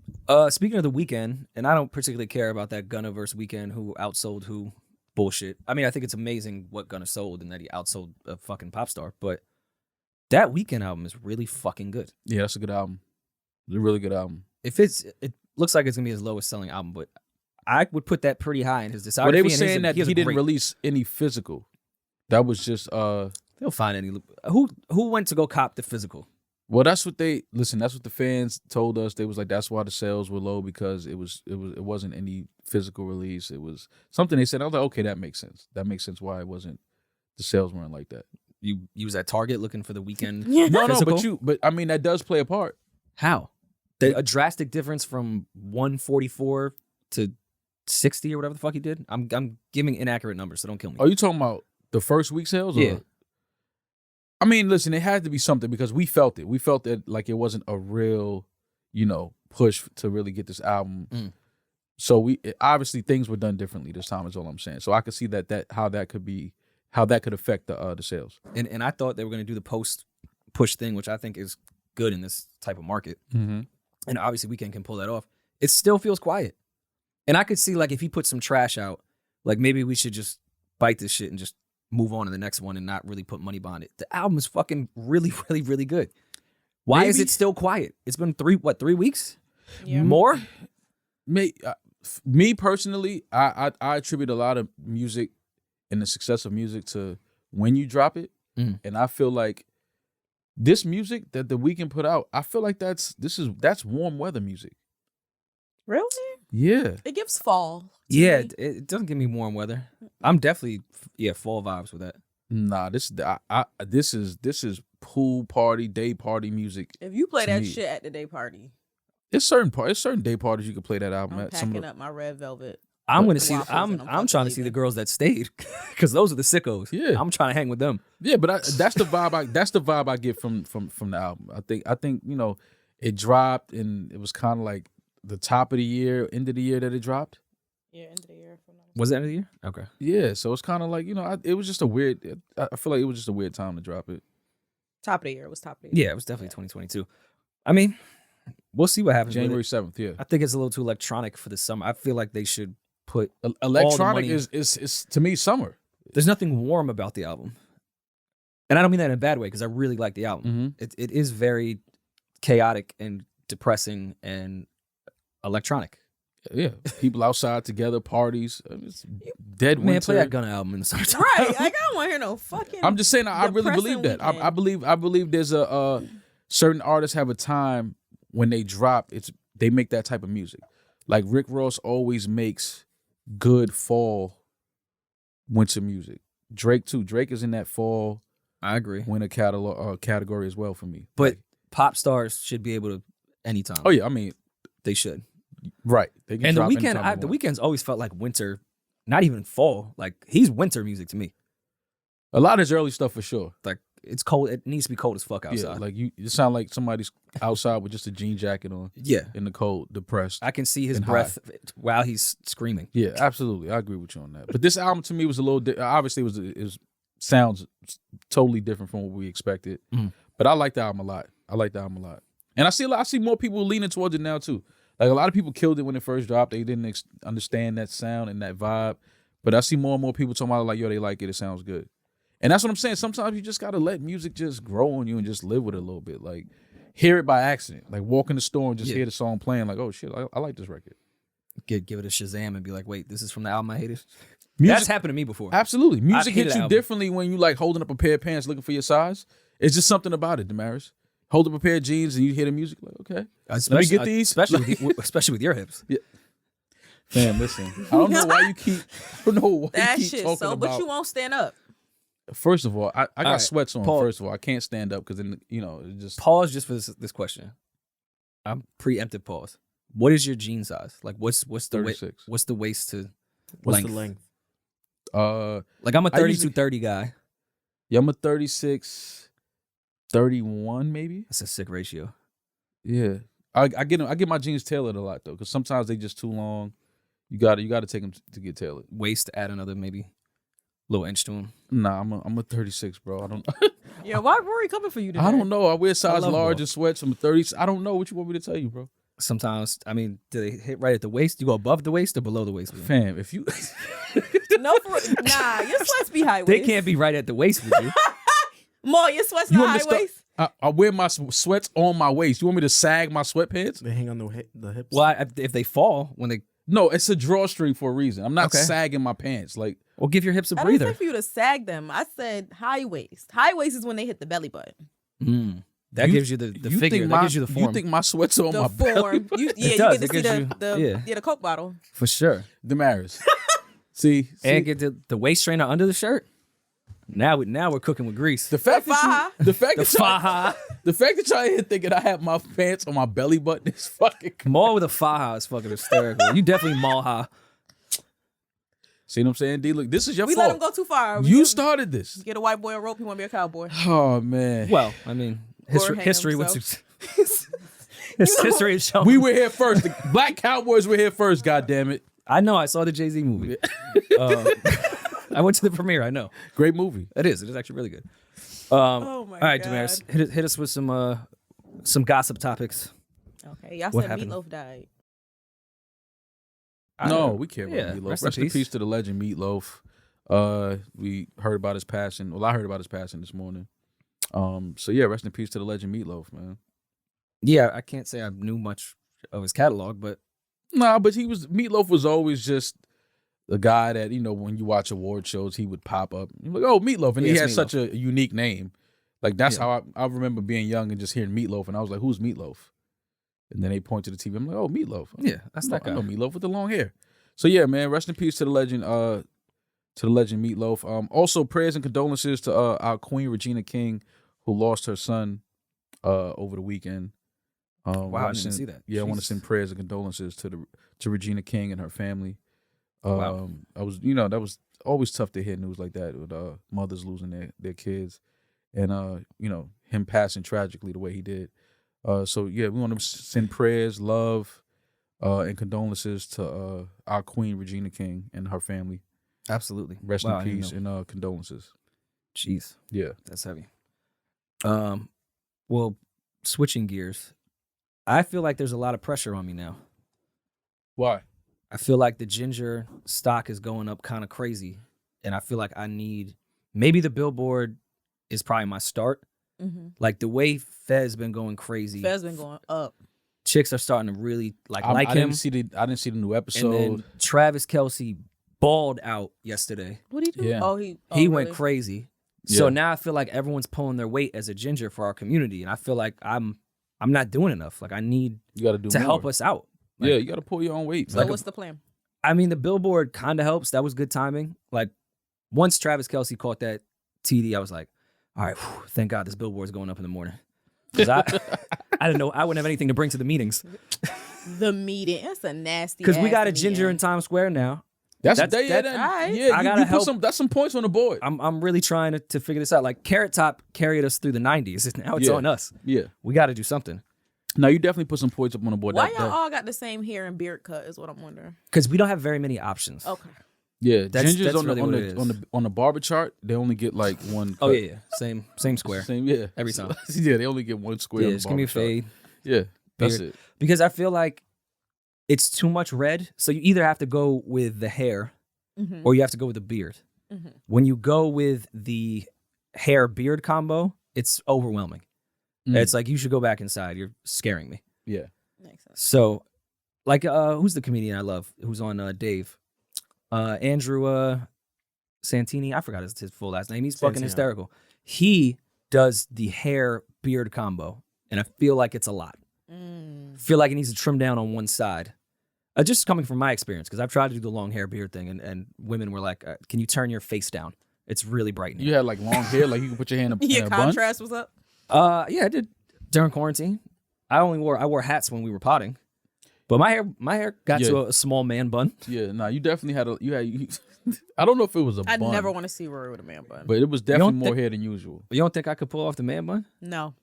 Speaking of the Weeknd, and I don't particularly care about that Gunna versus Weeknd who outsold who bullshit. I mean, I think it's amazing what Gunna sold and that he outsold a fucking pop star, but that Weeknd album is really fucking good. Yeah, that's a good album. It's a really good album. It looks like it's gonna be his lowest selling album, but I would put that pretty high in his discography. Well, they were and saying that he didn't great... release any physical. That was just They'll find any who went to go cop the physical. Well, that's what that's what the fans told us. They was like, that's why the sales were low, because it wasn't any physical release. It was something they said. I was like, okay, that makes sense. That makes sense why the sales weren't like that. You was at Target looking for the Weeknd. No, but I mean, that does play a part. How? A drastic difference from 144 to 60 or whatever the fuck he did. I'm giving inaccurate numbers, so don't kill me. Are you talking about the first week sales? Or? Yeah. I mean, listen, it had to be something because we felt it. We felt that like it wasn't a real, push to really get this album. So obviously things were done differently this time is all I'm saying. So I could see how that could affect the sales. And I thought they were going to do the post push thing, which I think is good in this type of market. Mm-hmm. And obviously Weeknd can pull that off. It still feels quiet. And I could see like if he put some trash out, like maybe we should just bite this shit and just move on to the next one and not really put money behind it. The album is fucking really, really, really good. Why is it still quiet? It's been 3 weeks? Yeah. More? Me personally, I attribute a lot of music and the success of music to when you drop it. And I feel like this music that the Weeknd put out, I feel like that's warm weather music. Really? Yeah. It gives fall. Yeah, it doesn't give me warm weather. I'm definitely fall vibes with that. Nah, this is pool party, day party music. If you play that me. shit at the day party, It's certain day parties you can play that album I'm at. packing up my red velvet. I'm gonna see. waffles and I'm trying to see the girls that stayed because those are the sickos. Yeah. I'm trying to hang with them. Yeah, but that's the vibe. That's the vibe I get from the album. I think it dropped and it was kind of like the top of the year, end of the year that it dropped. Yeah, end of the year. Was it end of the year? Okay. Yeah, so it's kind of like it was just a weird. I feel like it was just a weird time to drop it. Top of the year. It was top of the year. Yeah, it was definitely 2022. I mean, we'll see what happens. January with it. 7th. Yeah, I think it's a little too electronic for the summer. I feel like they should put electronic money- is to me summer. There's nothing warm about the album, and I don't mean that in a bad way because I really like the album. Mm-hmm. It is very chaotic and depressing and electronic. Yeah, people outside together, parties. It's dead Man, winter. play that Gunna album in the summertime. Right. Like, I don't want to hear no fucking. I'm just saying, I really believe that. depressing I believe there's a certain artists have a time when they drop. They make that type of music. Like Rick Ross always makes good fall, winter music. Drake too. Drake is in that fall, I agree. winter category as well for me. But Like, pop stars should be able to anytime. oh yeah, I mean, They should. right. They can And the drop Weeknd, anytime they the want. Weeknd's always felt like winter, not even fall. Like he's winter music to me. A lot of his early stuff for sure. Like it's cold. It needs to be cold as fuck outside. Yeah, like it sound like somebody's outside with just a jean jacket on. Yeah. In the cold, depressed. I can see his and breath while he's screaming. Yeah, absolutely. I agree with you on that. But this album to me was a little obviously it sounds totally different from what we expected. Mhm. But I like the album a lot. And I see more people leaning towards it now too. Like a lot of people killed it when it first dropped. They didn't understand that sound and that vibe. But I see more and more people talking about it like, yo, they like it. It sounds good. And that's what I'm saying. Sometimes you just got to let music just grow on you and just live with it a little bit. Like, hear it by accident. Like, walk in the store and just hear the song playing. Like, oh, shit, I like this record. Give it a Shazam and be like, wait, this is from the album I hated? Music, That's happened to me before. Absolutely. Music hated hits the you album. differently when you, like, holding up a pair of pants looking for your size. It's just something about it, Damaris. Hold up a pair of jeans and you hear the music, like, okay. Let me get these. Especially with your hips. Yeah. Fam, listen. I don't know why you keep. I don't know why That you keep shit talking so, about. but you won't stand up. First of all, I got right, sweats on. Paul. First of all, I can't stand up because then it just. Pause just for this question. I'm preemptive pause. What is your jean size? Like, what's the 36. what's the waist to What's length? the length? Like, I'm a I usually- 32-30 guy. Yeah, I'm a 36, 31 maybe. That's a sick ratio. Yeah, I get my jeans tailored a lot though, because sometimes they just too long. You got to take them to get tailored. Waist, add another maybe little inch to him. Nah, I'm a 36, bro. I don't. Yeah, why Rory coming for you today? I don't know. I wear size love large bro. in sweats. I'm a 30. I don't know what you want me to tell you, bro. Sometimes, I mean, do they hit right at the waist? You go above the waist or below the waist? Fam, if you No, nah, your sweats be high waist. They can't be right at the waist with you. Mo, your sweats You not want me high to start- waist? I wear my sweats on my waist. You want me to sag my sweatpants? They hang on the hips. Well, if they fall when they, No, it's a drawstring for a reason. I'm not Okay. sagging my pants. Like, well, give your hips a I didn't say breather. for you to sag them. I said high waist. High waist is when they hit the belly button. That You- gives you the you figure. think That gives you the form. You think my sweats are on The my belly? form. You does. get It to see gives you- the Coke bottle. For sure. Damaris. See, And get the waist trainer under the shirt. Now we're cooking with grease. the fact The that you, the fact The that y'all, faja. the fact that y'all here thinking I have my pants on my belly button is fucking. Mall with a faja is fucking hysterical. You definitely mall ha. See what I'm saying, D? Look, this is your We let fault. him go too far. You started this. Get a white boy a rope. He want to be a cowboy. Oh man. Well, I mean, Or history hang would. himself. History is showing. We were here first. The Black Cowboys were here first. God damn it! I know. I saw the Jay-Z movie. I went to the premiere. I know. Great movie. It is actually really good. Oh my All right, God. Damaris, hit us with some gossip topics. Okay, y'all What said happened? Meatloaf died. No, we care Yeah, about Meatloaf. rest Rest, in in peace. peace to the legend Meatloaf. We heard about his passing. Well, I heard about his passing this morning. So yeah, rest in peace to the legend Meatloaf, man. Yeah, I can't say I knew much of his catalog, but Nah, but Meatloaf was always just a guy that, when you watch award shows, he would pop up. You're like, oh, Meatloaf. And Yeah, he it's had Meatloaf. such a unique name. Like, that's Yeah. how I remember being young and just hearing Meatloaf. And I was like, who's Meatloaf? And then they point to the TV. I'm like, oh, Meatloaf. yeah, that's that I guy. know Meatloaf with the long hair. So yeah, man, rest in peace to the legend, Meatloaf. Also prayers and condolences to our Queen Regina King, who lost her son over the weekend. Wow, I didn't see that. Yeah, I want to Jesus. send prayers and condolences to Regina King and her family. Wow. that was always tough to hear news like that with mothers losing their kids, and him passing tragically the way he did. So yeah, we want to send prayers, love, and condolences to our Queen Regina King and her family. Absolutely. Rest Wow, I in didn't peace know. and condolences. Jeez, Yeah. that's heavy. Well, switching gears, I feel like there's a lot of pressure on me now. Why? I feel like the ginger stock is going up kind of crazy, and I feel like I need maybe the Billboard is probably my start. Mm-hmm. Like the way Fez been going crazy, Fez been going up. chicks are starting to really like I him. didn't see the new And episode. then Travis Kelce balled out yesterday. What did he do? Yeah. Oh, he He went really? crazy. So Yeah. now I feel like everyone's pulling their weight as a ginger for our community, and I feel like I'm not doing enough. Like I need You got to do to more. help us out. Like, Yeah, you got to pull your own weight. So man. what's the plan? I mean, the Billboard kind of helps. That was good timing. Like once Travis Kelce caught that TD, I was like, all right, whew, thank God this Billboard's going up in the morning. Because I didn't know I wouldn't have anything to bring to the meetings. The meeting. That's a nasty. Because we got a ass ginger in meeting. Times Square now. That's That's- that, all right. yeah. I You gotta put help. that's some points on the board. I'm really trying to figure this out. Like Carrot Top carried us through the 90s. Now it's Yeah. on us. Yeah. We got to do something Now you definitely put some points up on the board. Why That- y'all that- all got the same hair and beard cut? Is what I'm wondering. because we don't have very many options. Okay. Yeah, That's Gingers on really the what it is. on the barber chart, they only get like one. Oh cut. yeah. Same square. Same, yeah, Every time. yeah, they only get one square. Yeah, on the just give me a barber chart. fade. Yeah, that's Beard. it. Because I feel like it's too much red. So you either have to go with the hair Mm-hmm. or you have to go with the beard. Mm-hmm. When you go with the hair beard combo, it's overwhelming. Mm. It's like you should go back inside. You're scaring me. Yeah, Makes sense. So, like, who's the comedian I love? Who's on Dave? Andrew Santini. I forgot his full last name. He's fucking Santino. hysterical. He does the hair beard combo, and I feel like it's a lot. Feel like it needs to trim down on one side. Just coming from my experience, because I've tried to do the long hair beard thing, and women were like, "Can you turn your face down? It's really brightening." you had like long hair, like you can put your hand in Your a bun. contrast was up. Yeah, I did during quarantine. I wore hats when we were potting, but my hair got to a small man bun. Yeah, nah, you definitely had I don't know if it was a I bun, never want to see Rory with a man bun. but it was definitely don't more think- hair than usual. You don't think I could pull off the man bun? No.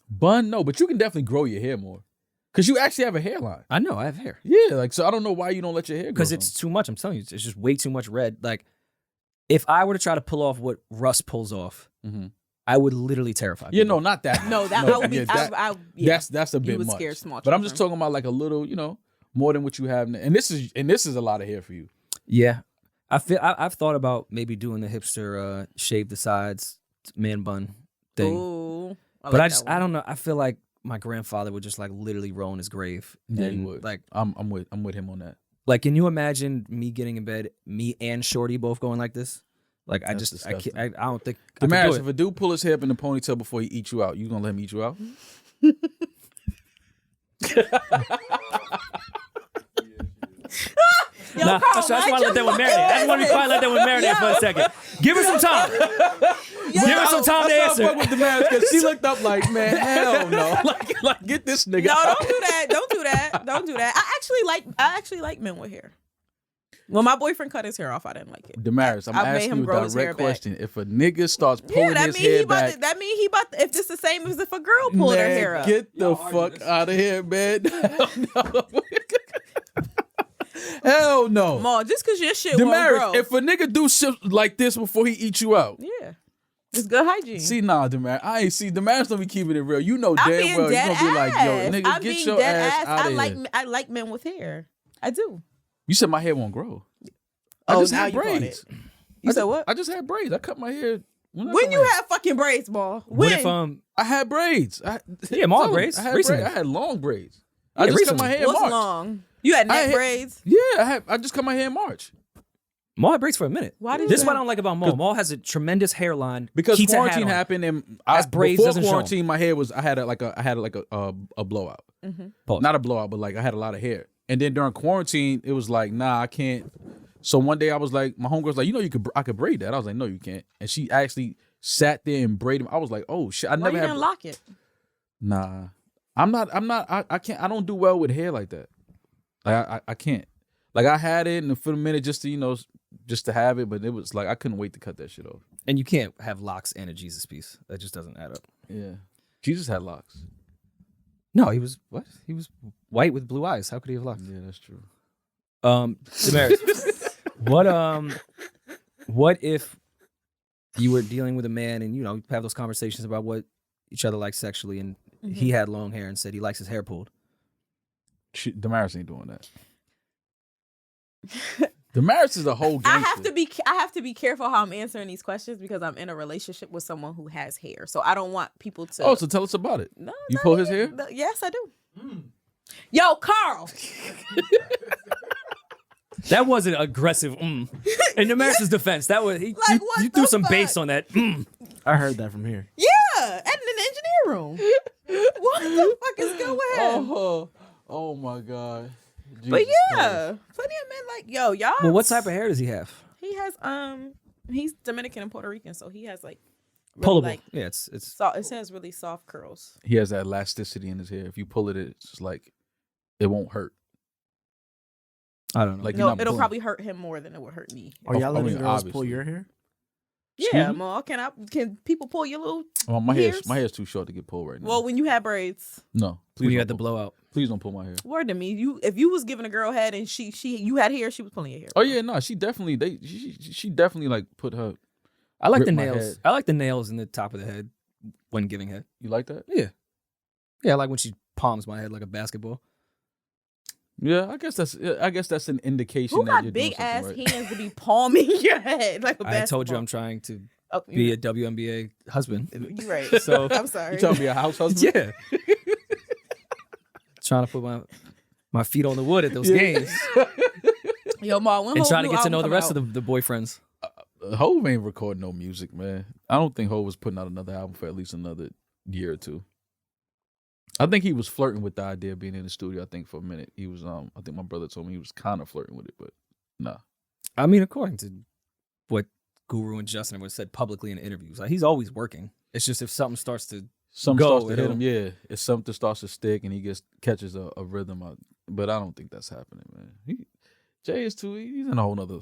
Bun, no, but you can definitely grow your hair more because you actually have a hairline. I know I have hair. Yeah, like so I don't know why you don't let your hair grow. Because it's too much. I'm telling you, it's just way too much red. Like, if I were to try to pull off what Russ pulls off, Mm-hmm. I would literally terrify Yeah, people. no, not that. No, that much. I would be. Yeah, that- yeah. That's a bit would much. scare small But I'm just children. talking about like a little, more than what you have now. And this is a lot of hair for you. Yeah, I've thought about maybe doing the hipster shave the sides man bun thing, Ooh, but I don't know. I feel like my grandfather would just like literally roll in his grave. Yeah, he and would. like I'm with him on that. like, can you imagine me getting in bed, me and Shorty both going like this? Like I That's just I disgusting. can't. I don't think I The could marriage, do if it. a dude pull his hair up in the ponytail before he eats you out, you gonna let him eat you out? Yo, Nah, Carl, I just want mind to let that your one marinate. I just want to be quiet, let that one marinate for a second. Give her some time. Give her some time to That's why I answer. fuck with the marriage because she looked up like, man, hell no, like get this nigga. No, out. don't do that. Don't do that. Don't do that. I actually like men with hair. When my boyfriend cut his hair off, I didn't like it. Damaris, I'm I made asking him you grow a his hair direct back. question. If a nigga starts Yeah, pulling that his mean he hair about back, to, that mean he about to, if it's the same as if a girl pulled her hair up. get the fuck out of here, man. Hell no. Hell no. Ma, just cause your shit won't Damaris, grow. if a nigga do shit like this before he eats you out, Yeah. It's good hygiene. see, nah, Damaris, I ain't see. Damaris don't be keeping it real. You know I'm damn being well you dead gonna be like, yo, ass. nigga, I'm get being your dead ass out of here. I like men with hair. I do. You said my hair won't grow. I Oh, just now had you caught braids. it. You said what? I just had braids. I cut my hair. I cut When my you hair. had fucking braids, ball? What When? if I had braids. Yeah, Maul Dude, braids. I had Recently. braids. I had long braids. I Yeah, just cut my recently. hair in What's March. long? You had I neck had- braids? Yeah, I just cut my hair in March. Maul had braids for a minute. Why did This you is what I have- don't like about Maul. Maul has a tremendous hairline. Because Keeps a hat quarantine on. happened and As braids before doesn't show 'em. quarantine, my hair was I had a blowout. Pause. Not a blowout, but like I had a lot of hair. And then during quarantine, it was like, nah, I can't. So one day I was like, my homegirl's like, I could braid that. I was like, no, you can't. And she actually sat there and braided. I was like, oh shit, I Why never you had. didn't lock it? Nah, I'm not. I can't. I don't do well with hair like that. I can't. Like I had it and for a minute just to just to have it, but it was like I couldn't wait to cut that shit off. And you can't have locks and a Jesus piece. That just doesn't add up. Yeah, Jesus had locks. No, he was what? He was white with blue eyes. How could he have locks? Yeah, that's true. Damaris, what if you were dealing with a man and you have those conversations about what each other like sexually, and he had long hair and said he likes his hair pulled? Damaris ain't doing that. Damaris is a whole gangster. I have to be careful how I'm answering these questions because I'm in a relationship with someone who has hair. So I don't want people to. Oh, so tell us about it. No, You no, pull his yeah, hair? no, yes, I do. Yo, Carl. That wasn't aggressive. In Damaris' defense, that was Like, you what threw the some fuck? bass on that. I heard that from here. Yeah, and in the engineer room. What the fuck is going on? Oh my God. But Jesus yeah, Christ. plenty of men like y'all. Well, what type of hair does he have? He has he's Dominican and Puerto Rican, so he has like really, Pullable. like Yeah, it's it has really soft curls. He has that elasticity in his hair. If you pull it, it's just like it won't hurt. I don't know. Like, No, you're not it'll pulling. probably hurt him more than it would hurt me. Are y'all I letting mean, girls pull obviously. your hair? Yeah, me? Ma. Can people pull your little? Oh, Hairs? my hair's too short to get pulled right now. Well, when you had braids, no, please When you don't had the pull- blowout. Please don't pull my hair. word to me. If you was giving a girl head and you had hair, she was pulling your hair. Oh yeah, no, she definitely she definitely like put her. I like Rip the my nails. head. I like the nails in the top of the head when giving head. You like that? Yeah. Yeah, I like when she palms my head like a basketball. Yeah, I guess that's an indication Who that got you're big doing ass something right. hands to be palming your head like a basketball? I told you I'm trying to Oh, be a WNBA husband. You're right. So I'm sorry. You trying to be a house husband? yeah. Trying to put my feet on the wood at those Yeah. games. Yo, Ma, when And Hov trying to new get to know the album rest come of the boyfriends. Hov ain't recording no music, man. I don't think Hov was putting out another album for at least another year or two. I think he was flirting with the idea of being in the studio. I think for a minute he was. I think my brother told me he was kind of flirting with it, but nah. I mean, according to what Guru and Justin have said publicly in interviews, like, he's always working. It's just if something starts to Something go, starts to hit it'll- him, yeah. If something starts to stick and he catches a rhythm, but I don't think that's happening, man. Jay is too. He's in a whole nother.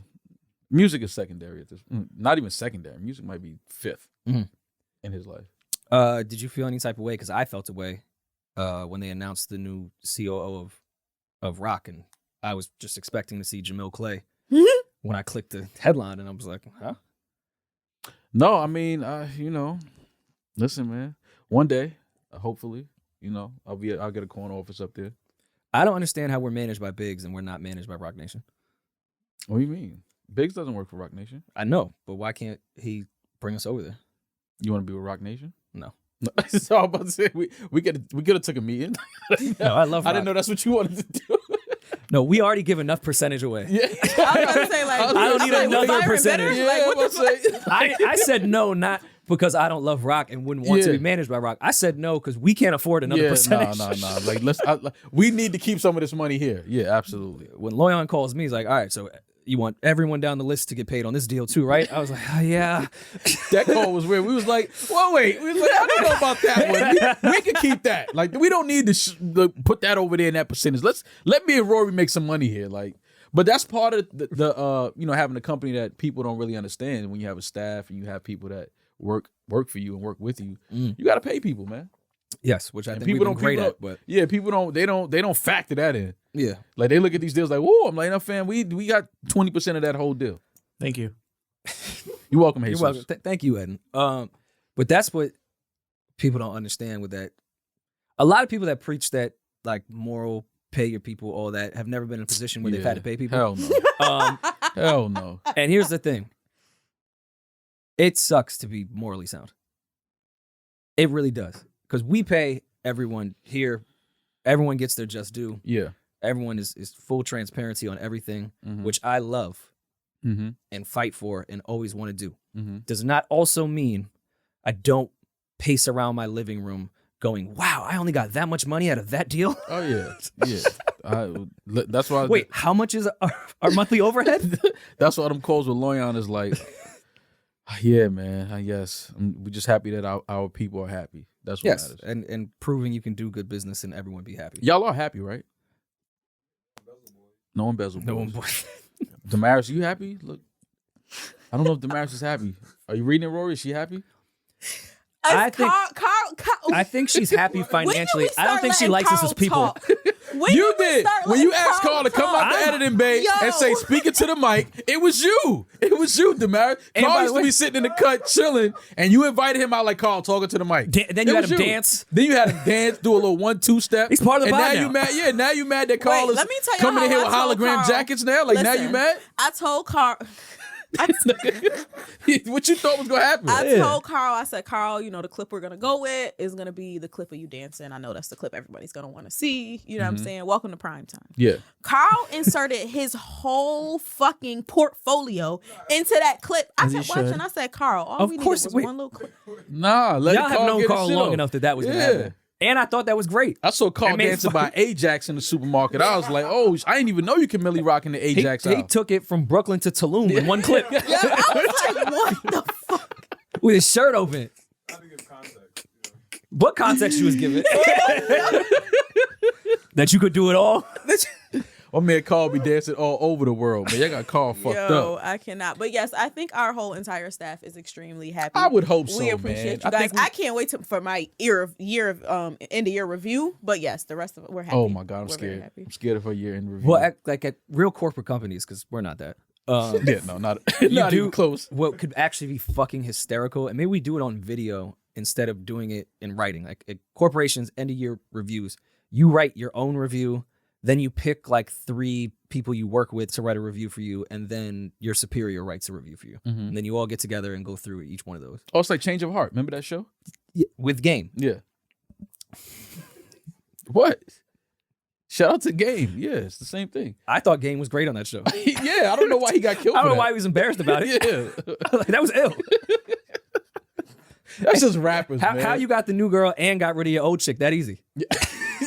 Music is secondary at this. Not even secondary. Music might be fifth Mhm. in his life. Did you feel any type of way? Because I felt a way when they announced the new COO of Rock, and I was just expecting to see Jamil Clay when I clicked the headline, and I was like, huh? No, I mean, listen, man. One day, hopefully, I'll get a corner office up there. I don't understand how we're managed by Biggs and we're not managed by Rock Nation. What do you mean? Biggs doesn't work for Rock Nation. I know, but why can't he bring us over there? You want to be with Rock Nation? No. So I'm about to say we could have took a meeting. No, I love I Rock. didn't know that's what you wanted to do. No, we already give enough percentage away. Yeah. I was about to say, like, I don't need like, another Byron percentage. Better? Yeah, Like, what I'm the about to say. I said no, not because I don't love Rock and wouldn't want to Yeah. be managed by Rock. I said no because we can't afford another percentage. No. Like we need to keep some of this money here. Yeah, absolutely. When Loyan calls me, he's like, all right, so you want everyone down the list to get paid on this deal too, right? I was like, oh, yeah. That call was weird. We was like, well, wait. We was like, I don't know about that one. We can keep that. Like, we don't need to put that over there in that percentage. Let me and Rory make some money here. Like, but that's part of the having a company that people don't really understand. When you have a staff and you have people that work for you and work with you, you got to pay people, man. Yes, which I And think we've been great at, but yeah, people don't factor that in. yeah. Like, they look at these deals like, whoa, I'm like, no, fam, we got 20% of that whole deal. Thank you. You're welcome, Jesus. You're welcome. Thank you, Eden. But that's what people don't understand with that. A lot of people that preach that, like, moral, pay your people, all that, have never been in a position where they've had to pay people. Hell no. Hell no. And here's the thing. It sucks to be morally sound. It really does. Because we pay everyone here. Everyone gets their just due. Yeah. Everyone is full transparency on everything, which I love Mm-hmm. and fight for and always want to do. Mm-hmm. Does not also mean I don't pace around my living room going, wow, I only got that much money out of that deal. Oh yeah, yeah. That's why. Wait, how much is our monthly overhead? That's why them calls with Loyan is like, yeah, man. I guess we're just happy that our people are happy. That's what Yes, matters. and proving you can do good business and everyone be happy. Y'all are happy, right? No embezzle. No one. boys. Damaris, you happy? Look, I don't know if Damaris is happy. Are you reading it, Rory? Is she happy? I think- Carl, I think she's happy financially. I don't think she likes us as people. You did. When you asked Carl to come out the editing bay and say, speaking to the mic, it was you. It was you, Damaris. And Carl by used the to way- be sitting in the cut chilling, and you invited him out like Carl talking to the mic. Then you It had was him dance. Then you had him dance, do a little 1-2 step. He's part of the and vibe now. now. You mad? Yeah, now you mad that Carl Wait, is let me tell you coming in how here with I told hologram Carl. jackets now. Like, now you Listen, mad? I told Carl. What you thought was gonna happen? I told Carl, I said, Carl, the clip we're gonna go with is gonna be the clip of you dancing. I know that's the clip everybody's gonna want to see. You know what I'm saying? Welcome to prime time. Yeah. Carl inserted his whole fucking portfolio into that clip. I As he kept watching. should. I said, Carl, all Of we course, needed was wait. one little clip. Nah, let Y'all have Carl known get his Carl shit long off. enough that was gonna Yeah. happen. And I thought that was great. I saw Carl That made dancing fun. by Ajax in the supermarket. I was like, oh, I didn't even know you can Millie rock in the Ajax He out. took it from Brooklyn to Tulum in one clip Yeah, I was like, what the fuck? with his shirt open. What context you was given? That you could do it all? My man Carl be dancing all over the world, man. Y'all got Carl fucked Yo, up. I cannot. But yes, I think our whole entire staff is extremely happy. I would hope so, We appreciate man. you guys. I can't wait for my end of year review. But yes, the rest of it, we're happy. Oh my God, I'm We're very scared. happy. I'm scared of her year in review. Well, at real corporate companies, because we're not that. Yeah, no, not You not do even close. what could actually be fucking hysterical, and maybe we do it on video instead of doing it in writing. Like at corporations, end of year reviews, you write your own review, then you pick like 3 people you work with to write a review for you, and then your superior writes a review for you, and then you all get together and go through each one of those. Oh, it's like Change of Heart. Remember that show? Yeah, with Game. Yeah. What? Shout out to Game. Yeah, it's the same thing. I thought Game was great on that show. Yeah, I don't know why he got killed. I don't for know that. why he was embarrassed about it. Yeah, Like, that was ill. that's just rappers, man. How you got the new girl and got rid of your old chick that easy?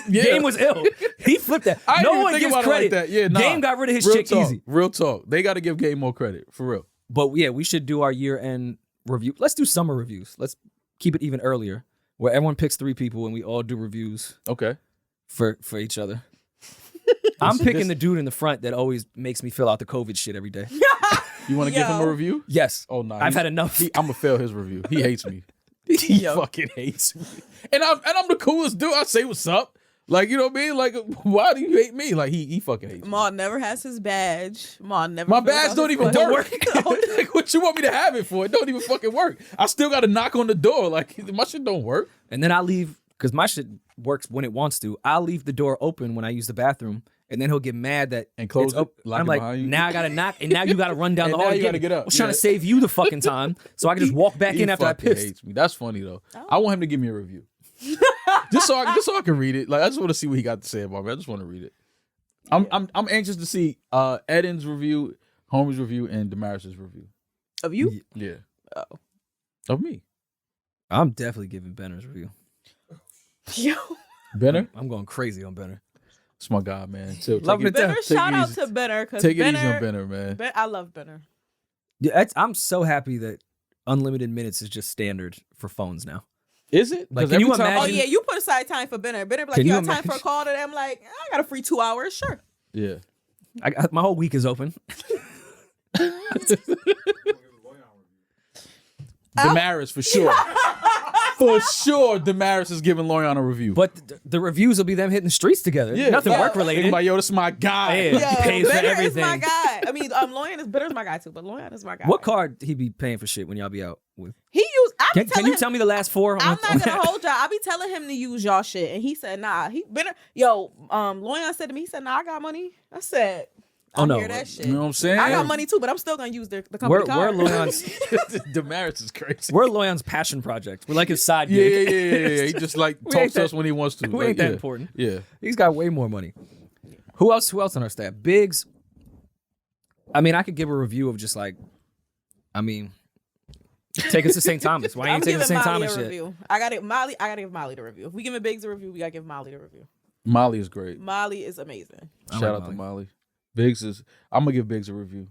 Yeah. Game was ill. He flipped that. I didn't No even one think gives about it credit. like that. Yeah, nah. Game got rid of his Real chick talk. easy. Real talk. They got to give Game more credit for real. But yeah, we should do our year-end review. Let's do summer reviews. Let's keep it even earlier, where everyone picks 3 people and we all do reviews Okay. for each other. I'm picking the dude in the front that always makes me fill out the COVID shit every day. You want to give him a Yo. review? Yes. Oh no, I've had enough. I'm gonna fail his review. He hates me. He Yo. fucking hates me. And I'm the coolest dude. I say what's up. Like, you know what I mean? Like, why do you hate me? Like, he fucking hates me. Ma never has his badge. Ma never. My fills badge out don't his even phone. work. Like, what you want me to have it for? It don't even fucking work. I still got to knock on the door. Like, my shit don't work. And then I leave, because my shit works when it wants to. I'll leave the door open when I use the bathroom, and then he'll get mad that And close it's it, op- lock I'm it like, behind you. now I gotta knock, and now you gotta run down And the now hall. you to gotta get up. I was trying Yeah. to save you the fucking time, so I can just walk back He in after I fucking pissed. hates me. That's funny though. I want him to give me a review. just so I can read it. Like, I just want to see what he got to say about me. I just want to read it. I'm anxious to see Eden's review, Homie's review, and Damaris's review. Of you? Yeah. Oh. Of me. I'm definitely giving Benner's review. Yo. Benner? I'm going crazy on Benner. It's my guy, man. So Love take him to Benner, take shout it out easy. to Benner because Take it easy on Benner, man. I love Benner. Yeah, I'm so happy that unlimited minutes is just standard for phones now. Is it? Like, 'Cause can you every time Oh imagine- yeah, you put aside time for Benner. Benner be like, Can you you got time for a imagine? call today? I'm like, I got a free 2 hours. Sure. Yeah. My whole week is open. Damaris for sure. For sure, Damaris is giving Lorian a review. But the reviews will be them hitting the streets together. Nothing work related. Like, yo, this is my guy. Yeah. Yo, He pays for Benner is everything. my guy. I mean, Loyan is Benner's my guy too, but Loyan is my guy. What card he be paying for shit when y'all be out with? He used? Can you tell me the last 4? I'm not gonna hold y'all. I be telling him to use y'all shit, and he said, "Nah." He Benner. Yo, Loyan said to me, he said, "Nah, I got money." I said, Oh, no. hear that shit. You know what I'm saying? I got money too, but I'm still gonna use the company We're card. Loyan's Damaris is crazy. we're Loyan's passion project. We're like his side Yeah, gig. yeah. He just like We talks ain't to that- us when he wants to. We Like, ain't that yeah. important. Yeah. He's got way more money. Who else on our staff? Biggs. I mean, I could give a review of just like, I mean, take us to St. Thomas. Why I'm ain't taking giving St. Molly Thomas a shit? review. I gotta give Molly the review. If we give Biggs a review, we gotta give Molly the review. Molly is great. Molly is amazing. I Shout like out to Molly. Biggs is. I'm gonna give Biggs a review.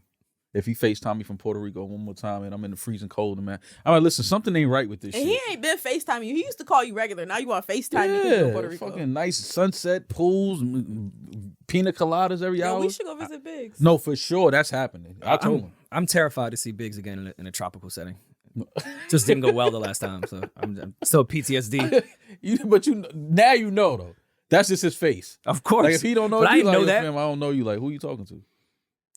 If he FaceTime me from Puerto Rico one more time and I'm in the freezing cold, man. I'm like, listen, something ain't right with this And shit. he ain't been FaceTiming you. He used to call you regular. Now you want to FaceTime you because you're in Puerto Rico. fucking nice sunset, pools, pina coladas every Yo, hour. we should go visit Biggs. No, for sure, that's happening. I told him. I'm terrified to see Biggs again in a tropical setting. Just didn't go well the last time, so I'm still PTSD. But now you know though. That's just his face. Of course. Like if he don't know, but I you didn't like, know that. Fam, I don't know you. Like who you talking to?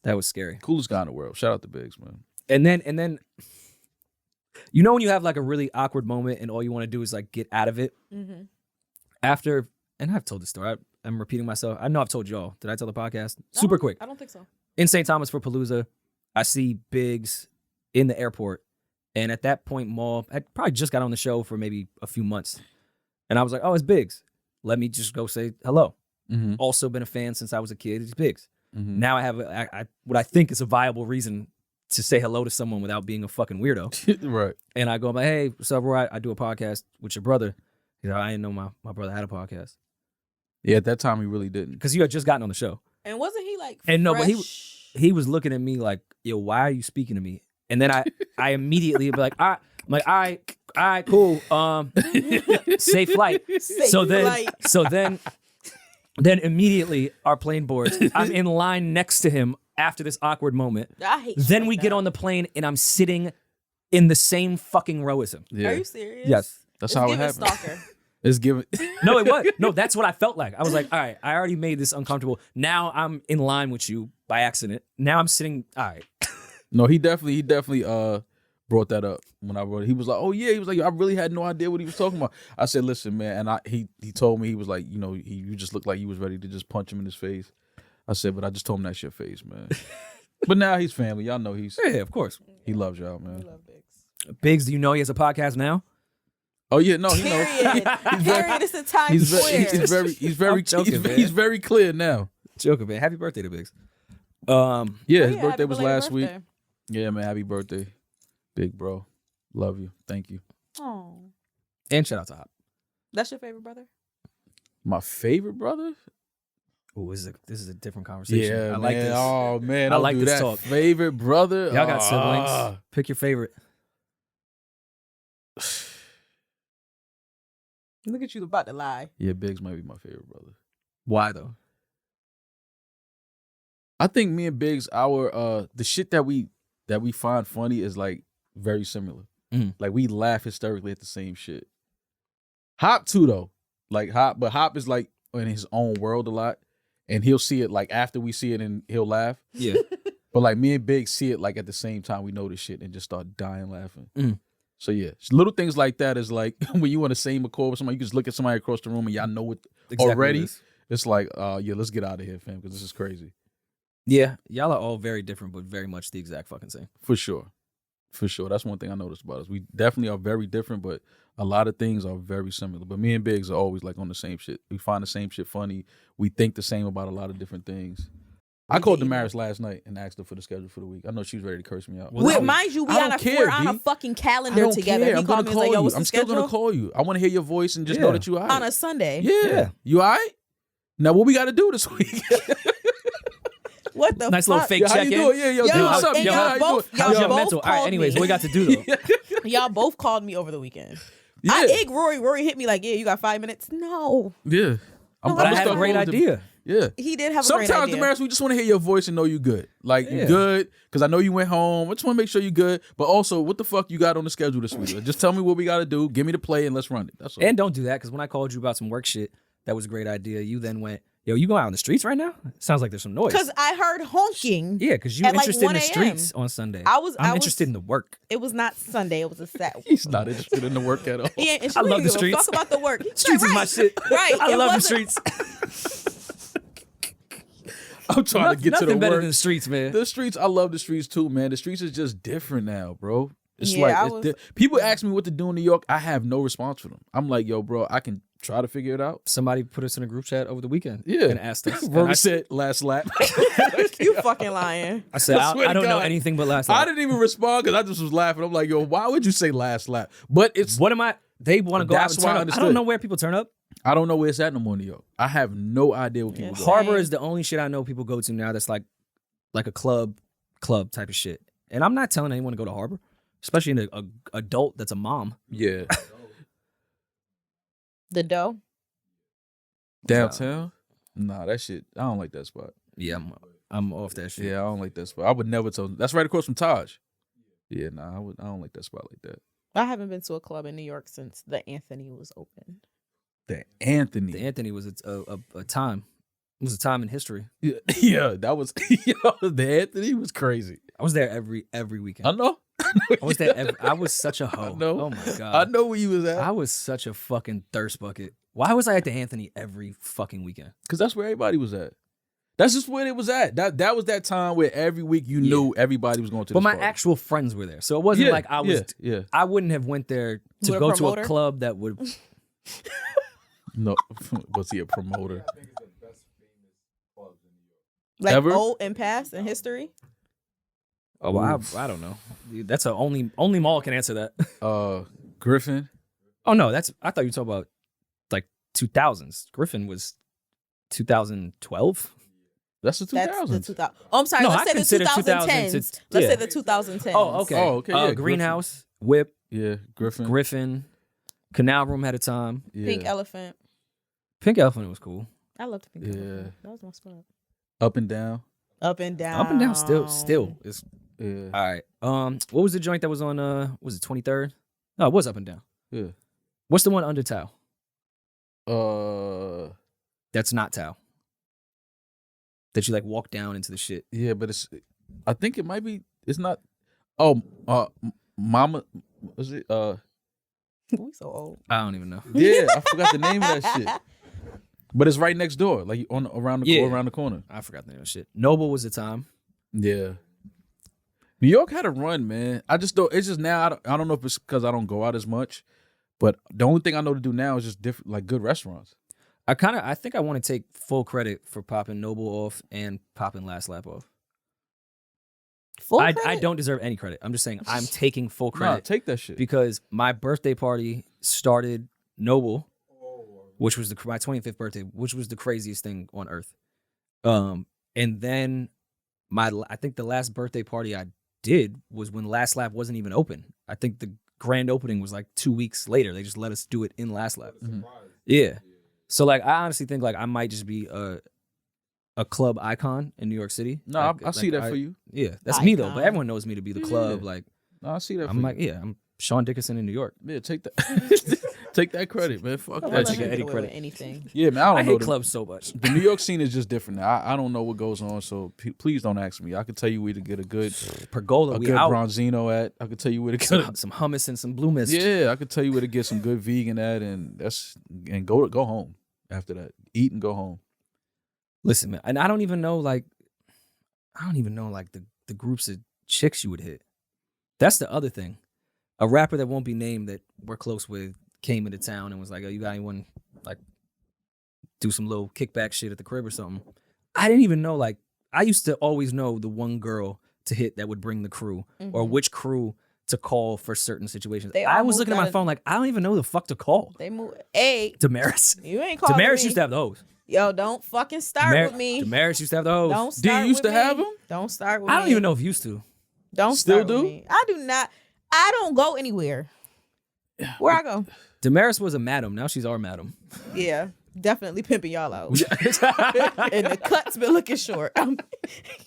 That was scary. Coolest guy in the world. Shout out to Biggs, man. And then, you know when you have like a really awkward moment and all you want to do is like get out of it Mm-hmm. after. And I've told this story. I'm repeating myself. I know I've told y'all. Did I tell the podcast? Super quick. I don't think so. In St. Thomas for Palooza, I see Biggs in the airport. And at that point, Maul had probably just got on the show for maybe a few months. And I was like, oh, it's Biggs. Let me just go say hello. Mm-hmm. Also been a fan since I was a kid. It's Biggs. Mm-hmm. Now I have what I think is a viable reason to say hello to someone without being a fucking weirdo. Right. And I go, I'm like, hey, what's up, Rory? I do a podcast with your brother. He's like, I didn't know my brother had a podcast. Yeah, at that time he really didn't. Because you had just gotten on the show. And wasn't he like And no, but fresh? he was looking at me like, yo, why are you speaking to me? And then I immediately be like, all right, cool. Safe flight. Safe so then flight. so then Then immediately our plane boards. I'm in line next to him after this awkward moment. I hate shit Then like we get that. on the plane and I'm sitting in the same fucking row as him. Yeah. Are you serious? Yes. That's It's how it giving happened. Stalker. It's given. No, it was. No, that's what I felt like. I was like, all right, I already made this uncomfortable. Now I'm in line with you by accident. Now I'm sitting, all right. No, he definitely brought that up when I wrote it. He was like, "Oh yeah," he was like, "I really had no idea what he was talking about." I said, "Listen, man," and he told me, he was like, you just looked like you was ready to just punch him in his face. I said, but I just told him that's your face, man. But now he's family. Y'all know Yeah, of course. he loves y'all, man. I love Biggs. Biggs, do you know he has a podcast now? Oh yeah, no, he knows. Period. Period. It's the time He's square. very joking, man. he's very clear now. Joking, man. Happy birthday to Biggs. Yeah, Oh, his yeah, birthday happy was belated last week. birthday. Yeah, man, happy birthday, big bro. Love you. Thank you. Oh, And shout out to Hop. that's your favorite brother? My favorite brother? Ooh, this is a different conversation. Yeah, I like man. this. Oh man, I don't like do this that. talk. Favorite brother? Y'all got Ah. siblings. Pick your favorite. Look at you about to lie. Yeah, Biggs might be my favorite brother. Why though? I think me and Biggs, our the shit that we find funny is like very similar. Mhm. Like we laugh hysterically at the same shit. Hop too though. Like but Hop is like in his own world a lot. And he'll see it like after we see it and he'll laugh. Yeah. But like me and Biggs see it like at the same time we know this shit and just start dying laughing. Mhm. So yeah, little things like that is like when you want to sing a chord with somebody, you can just look at somebody across the room and y'all know it already. what it is. It's like, yeah, let's get out of here, fam, because this is crazy. Yeah. Y'all are all very different, but very much the exact fucking same. For sure. For sure. That's one thing I noticed about us. We definitely are very different, but a lot of things are very similar. But me and Biggs are always like on the same shit. We find the same shit funny. We think the same about a lot of different things. I called Damaris last night and asked her for the schedule for the week. I know she was ready to curse me out. Well, Well, no, mind you, I don't care, we're on a B. fucking I calendar don't together. care. He I'm called gonna me and was like, call yo, you. what's I'm the still schedule? gonna call you. I want to hear your voice and just know that you all right. On a Sunday. Yeah. You all right? Now what we got to do this week? What the Nice fuck? little fake Yo, how check you in. doing? Yeah, yo, Yo, dude, what's up? and Yo, y'all how you both- doing? y'all How's your both mental? All right, called anyways, me. what we got to do though? Y'all both called me over the weekend. Yeah. I ig Rory. Rory hit me like, yeah, you got 5 minutes? No. Yeah. No, But I I'm had a start great calling them. idea. Yeah. He did have a great Sometimes, idea. Damaris, we just want to hear your voice and know you good. Like, you Yeah. good, because I know you went home. I just want to make sure you good. But also, what the fuck you got on the schedule this week? Just tell me what we got to do. Give me the play and let's run it. That's all. And don't do that, because when I called you about some work shit, that was a great idea. You then went, yo, you going out on the streets right now? Sounds like there's some noise. Because I heard honking. Yeah, because you at, like, interested in 1 the a.m. streets on Sunday. I was interested in the work. It was not Sunday. It was a Saturday. He's not interested in the work at all. Yeah, and she I didn't love the give a streets. fuck about the work. He Streets said, is my right, shit. Right. I It love the wasn't- streets. I'm trying to get to Nothing the better work. than the streets, man. The streets, I love the streets too, man. The streets is just different now, bro. It's Yeah, like I it's was- people ask me what to do in New York. I have no response for them. I'm like, yo, bro, I can try to figure it out. Somebody put us in a group chat over the weekend Yeah. and asked us. And Rory I, said last lap. You fucking lying. I said, I swear I to don't know God. anything but last I lap. didn't even respond because I just was laughing. I'm like, yo, why would you say last lap? But it's What am I? They want to go out That's and why turn I up. I understood. don't know where people turn up. I don't know where it's at no more in New York. I have no idea what people Yeah. do. Harbor is the only shit I know people go to now that's like a club type of shit. And I'm not telling anyone to go to Harbor, especially in a adult that's a mom. Yeah. The dough. Downtown? Nah, that shit. I don't like that spot. Yeah, I'm off that shit. Yeah, I don't like that spot. I would never tell. That's right across from Taj. Yeah, nah, I don't like that spot like that. I haven't been to a club in New York since the Anthony was open. The Anthony. The Anthony was a time. It was a time in history. Yeah, that was. The Anthony was crazy. I was there every weekend. I know. I was there. I was such a hoe. I know. Oh my god. I know where you was I at. was such a fucking thirst bucket. Why was I at the Anthony every fucking weekend? Because that's where everybody was at. That's just where it was at. That was that time where every week you knew everybody was going to. But this my party. actual friends were there, so it wasn't like I was. Yeah. I wouldn't have went there to With a go to a promoter? club that would. No, was he a promoter? Like Ever? old and past in history. Oh, well, I don't know. That's a only mall can answer that. Griffin. Oh no, that's I thought you were talking about like 2000s. Griffin was 2012. That's the 2000s. That's the 2000. Oh, I'm sorry. No, Let's I say the consider 2010s. 2000s. Let's Yeah. say the 2010s. Oh, okay. Oh, okay, yeah, Greenhouse, Whip, Yeah, Griffin. Griffin, Canal Room had a time. Yeah. Pink Elephant. Pink Elephant was cool. I love the pink. Yeah. That was my spot. Up and down. Up and down. Up and down still is Yeah. all right. What was the joint that was on was it 23rd? No, it was Up and Down. Yeah. What's the one under Tao? That's not Tao. That you like walk down into the shit. Yeah, but I think it might be. It's not. Oh, Mama. Was it? We so old. I don't even know. Yeah, I forgot the name of that shit. But it's right next door, like around the corner. I forgot the name of shit. Noble was the time. Yeah. New York had a run, man. I just don't. It's just now. I don't know if it's because I don't go out as much, but the only thing I know to do now is just different, like good restaurants. I think I want to take full credit for popping Noble off and popping Last Lap off. I don't deserve any credit. I'm just saying I'm taking full credit. Nah, take that shit. Because my birthday party started Noble, which was my 25th birthday, which was the craziest thing on earth. And then I think the last birthday party I did was when Last Lap wasn't even open. I think the grand opening was like 2 weeks later. They just let us do it in Last Lap. Mm-hmm. Yeah. So like I honestly think like I might just be a club icon in New York City. No, like, I see that for you. Yeah, that's Icon. me though. But everyone knows me to be the club. Yeah. Like No, I see that. I'm like, yeah, I'm Sean Dickinson in New York. Yeah, take that. Take that credit, man. Fuck Don't that let take him shit. Eddie get away credit. with anything. Yeah, man. I don't I know. hate clubs so much. The New York scene is just different now. I don't know what goes on, so please don't ask me. I can tell you where to get a good Pergola, we good out. Bronzino at. I can tell you where to get Some hummus and some blue mist. Yeah, I could tell you where to get some good vegan at, and go home after that. Eat and go home. Listen, man, and I don't even know like the groups of chicks you would hit. That's the other thing. A rapper that won't be named that we're close with came into town and was like, "Oh, you got anyone like do some little kickback shit at the crib or something?" I didn't even know. Like, I used to always know the one girl to hit that would bring the crew or which crew to call for certain situations. They all I was moved looking at out my of- phone like I don't even know the fuck to call. They move. Hey, Damaris. you ain't calling Damaris me. used to have those. Yo, don't fucking start with me. Damaris used to have those. Don't D start used with to have me. them? Don't start with me. I don't even know if used to. Don't Still start with do? me. I do not. I don't go anywhere. Where I go? Damaris was a madam. Now she's our madam. Yeah, definitely pimping y'all out. And the cuts been looking short.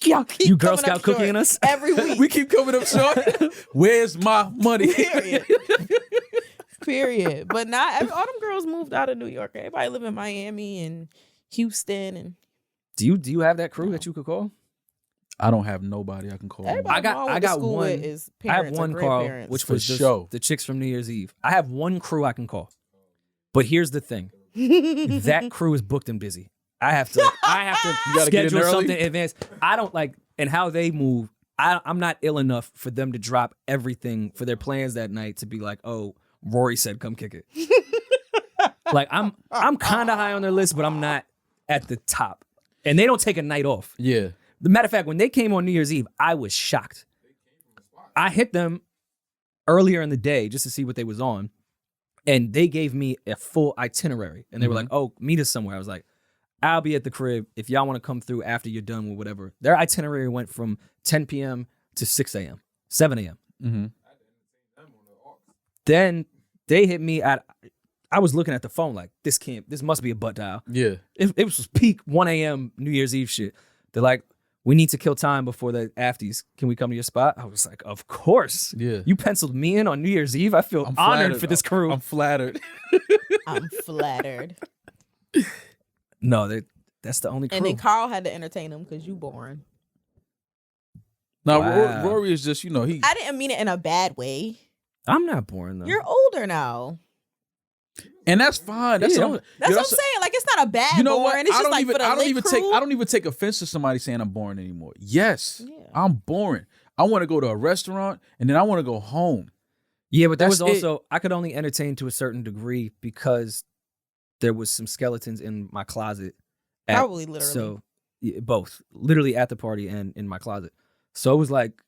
Y'all keep You Girl coming Scout up short cooking us? every week. We keep coming up short. Where's my money? Period. Period. But not all them girls moved out of New York. Everybody live in Miami and Houston and Do you have that crew that you could call? I don't have nobody I can call. everybody. I got- I went I to got school one- with is I have parents or one Carl, grandparents. which For was sure. the chicks from New Year's Eve. I have one crew I can call. But here's the thing. That crew is booked and busy. I have to gotta get in schedule early? something in advance. I don't like and how they move. I'm not ill enough for them to drop everything for their plans that night to be like, oh, Rory said come kick it. Like I'm kind of high on their list, but I'm not at the top. And they don't take a night off. Yeah. The matter of fact, when they came on New Year's Eve, I was shocked. I hit them earlier in the day just to see what they was on, and they gave me a full itinerary. And they were like, "Oh, meet us somewhere." I was like, "I'll be at the crib if y'all want to come through after you're done with whatever." Their itinerary went from 10 p.m. to 6 a.m., 7 a.m. Mm-hmm. Then they hit me at. I was looking at the phone like, this must be a butt dial. Yeah. It was peak 1 a.m. New Year's Eve shit. They're like, we need to kill time before the afties. Can we come to your spot? I was like, of course. Yeah. You penciled me in on New Year's Eve. I feel I'm honored flattered. for this crew. I'm flattered. I'm flattered. No, that's the only crew. And then Carl had to entertain him because you boring. Now Wow. Rory is just, he. I didn't mean it in a bad way. I'm not boring though. You're older now. And that's fine. That's Yeah. all- That's yo, what I'm saying. Like, it's not a bad You know boring. what? It's just like for the I don't lit even crew. I don't even take offense to somebody saying I'm boring anymore. Yes, Yeah. I'm boring. I want to go to a restaurant and then I want to go home. Yeah, but there was That's it. also I could only entertain to a certain degree because there was some skeletons in my closet. Probably literally. So yeah, both, literally at the party and in my closet. So it was like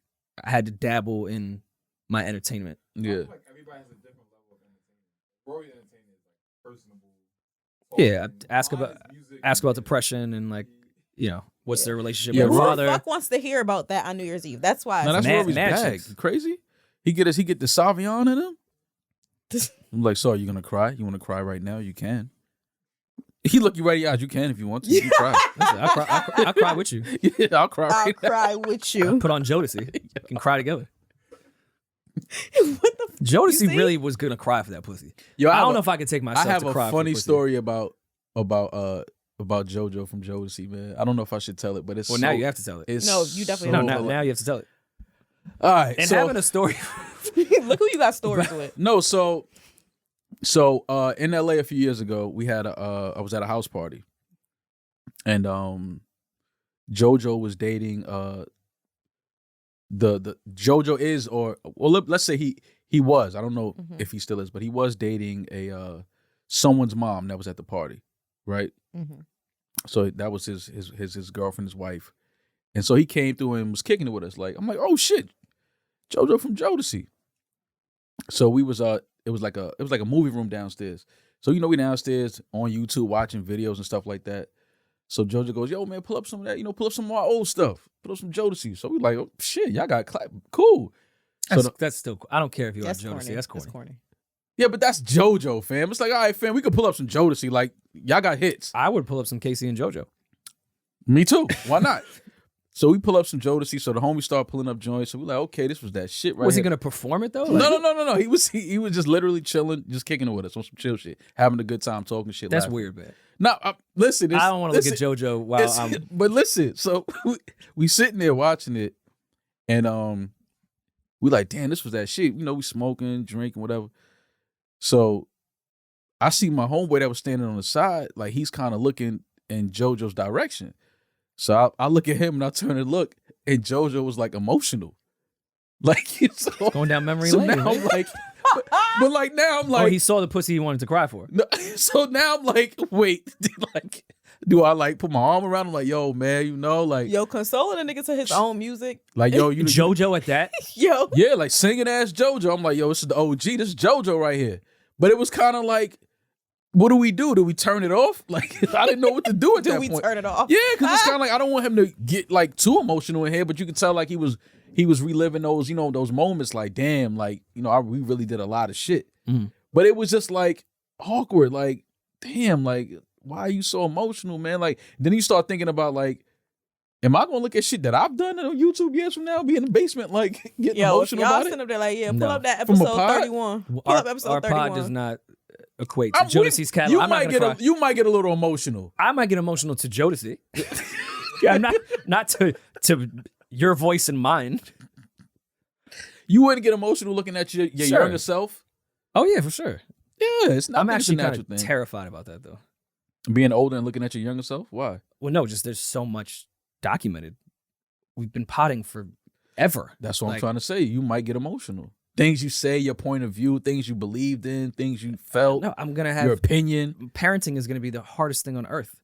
I had to dabble in my entertainment. Yeah. Like everybody has a different level of entertainment. Rory entertainment is like personable. Yeah, ask Mine about is music. ask about depression and like what's their relationship Yeah, with Who their the father. fuck wants to hear about that on New Year's Eve? That's why. Now that's mad- Rory's mad bag. chicks. You crazy? He get the Savion in him. I'm like, so are you gonna cry? You want to cry right now? You can. He look you right in the eyes. You can if you want to. You can cry. Listen, I'll cry with you. Yeah, I'll cry. I'll right now. cry with you. Put on Jodeci. We can cry together. What the Jodeci see? really was gonna cry for that pussy. Yo, I don't know if I could take myself I have to a cry funny for pussy. story about JoJo from Jodeci, man. I don't know if I should tell it, but it's Well, so, now you have to tell it. It's No, you definitely No, have to now you have to tell it. All right, And so having a story. Look who you got stories with. no, so in LA a few years ago, we had I was at a house party, and JoJo was dating the JoJo is let's say he was, I don't know if he still is, but he was dating a someone's mom that was at the party, right? Mm-hmm. So that was his girlfriend, his wife, and so he came through and was kicking it with us. Like, I'm like, oh shit, JoJo from Jodeci. So we was it was like a movie room downstairs. So we downstairs on YouTube watching videos and stuff like that. So JoJo goes, yo man, pull up some of that, pull up some more old stuff, pull up some Jodeci. So we like, oh shit, y'all got clap, cool. So That's still cool. I don't care if you like That's Jodeci. corny. That's corny. yeah, but that's JoJo, fam. It's like, all right, fam, we could pull up some Jodeci. Like, y'all got hits. I would pull up some Casey and JoJo. Me too. Why not? So we pull up some Jodeci. So the homie started pulling up joints. So we like, okay, this was that shit right Was he here. gonna perform it though? No. He was just literally chilling, just kicking it with us on some chill shit, having a good time, talking shit. That's laughing. weird, man. No, listen. I don't want to look at JoJo while I'm. But listen, so we sitting there watching it, and we like, damn, this was that shit. We smoking, drinking, whatever. So I see my homeboy that was standing on the side, like he's kind of looking in JoJo's direction. So I look at him and I turn and look, and JoJo was like emotional, like so, Going down memory so lane. now I'm like, but like now I'm like, he saw the pussy he wanted to cry for. no, so now I'm like, wait, do I like put my arm around him like, yo, man, like, Yo, consoling a nigga to his own music. like, yo, JoJo at that. Yo. yeah, like singing ass JoJo. I'm like, yo, this is the OG. This is JoJo right here. But it was kind of like, what do we do? Do we turn it off? Like, I didn't know what to do at Do that we point. turn it off? Yeah, because it's kind of like, I don't want him to get like too emotional in here, but you can tell like he was reliving those, those moments like, damn, like, we really did a lot of shit. Mhm. But it was just like awkward, like, damn, like, why are you so emotional, man? Like, then you start thinking about like, am I gonna look at shit that I've done on YouTube years from now, be in the basement, like getting Yo, if emotional y'all about sitting it? up there like, yeah, pull No. up that From a episode pod? 31. Pull Our up episode pod 31. does not equate to Jodeci's catalog. You I'm not might gonna get cry. you might get a little emotional. I might get emotional to Jodeci. Yeah, not to your voice and mine. You wouldn't get emotional looking at your Sure. younger self. Oh yeah, for sure. Yeah, it's not. I'm It's a actually natural kind of thing. terrified about that though. Being older and looking at your younger self. Why? Well, no, just there's so much documented. We've been potting forever. That's what I'm Like, trying to say. You might get emotional. Things you say, your point of view, things you believed in, things you felt, No, I'm gonna have your opinion. parenting is gonna be the hardest thing on earth.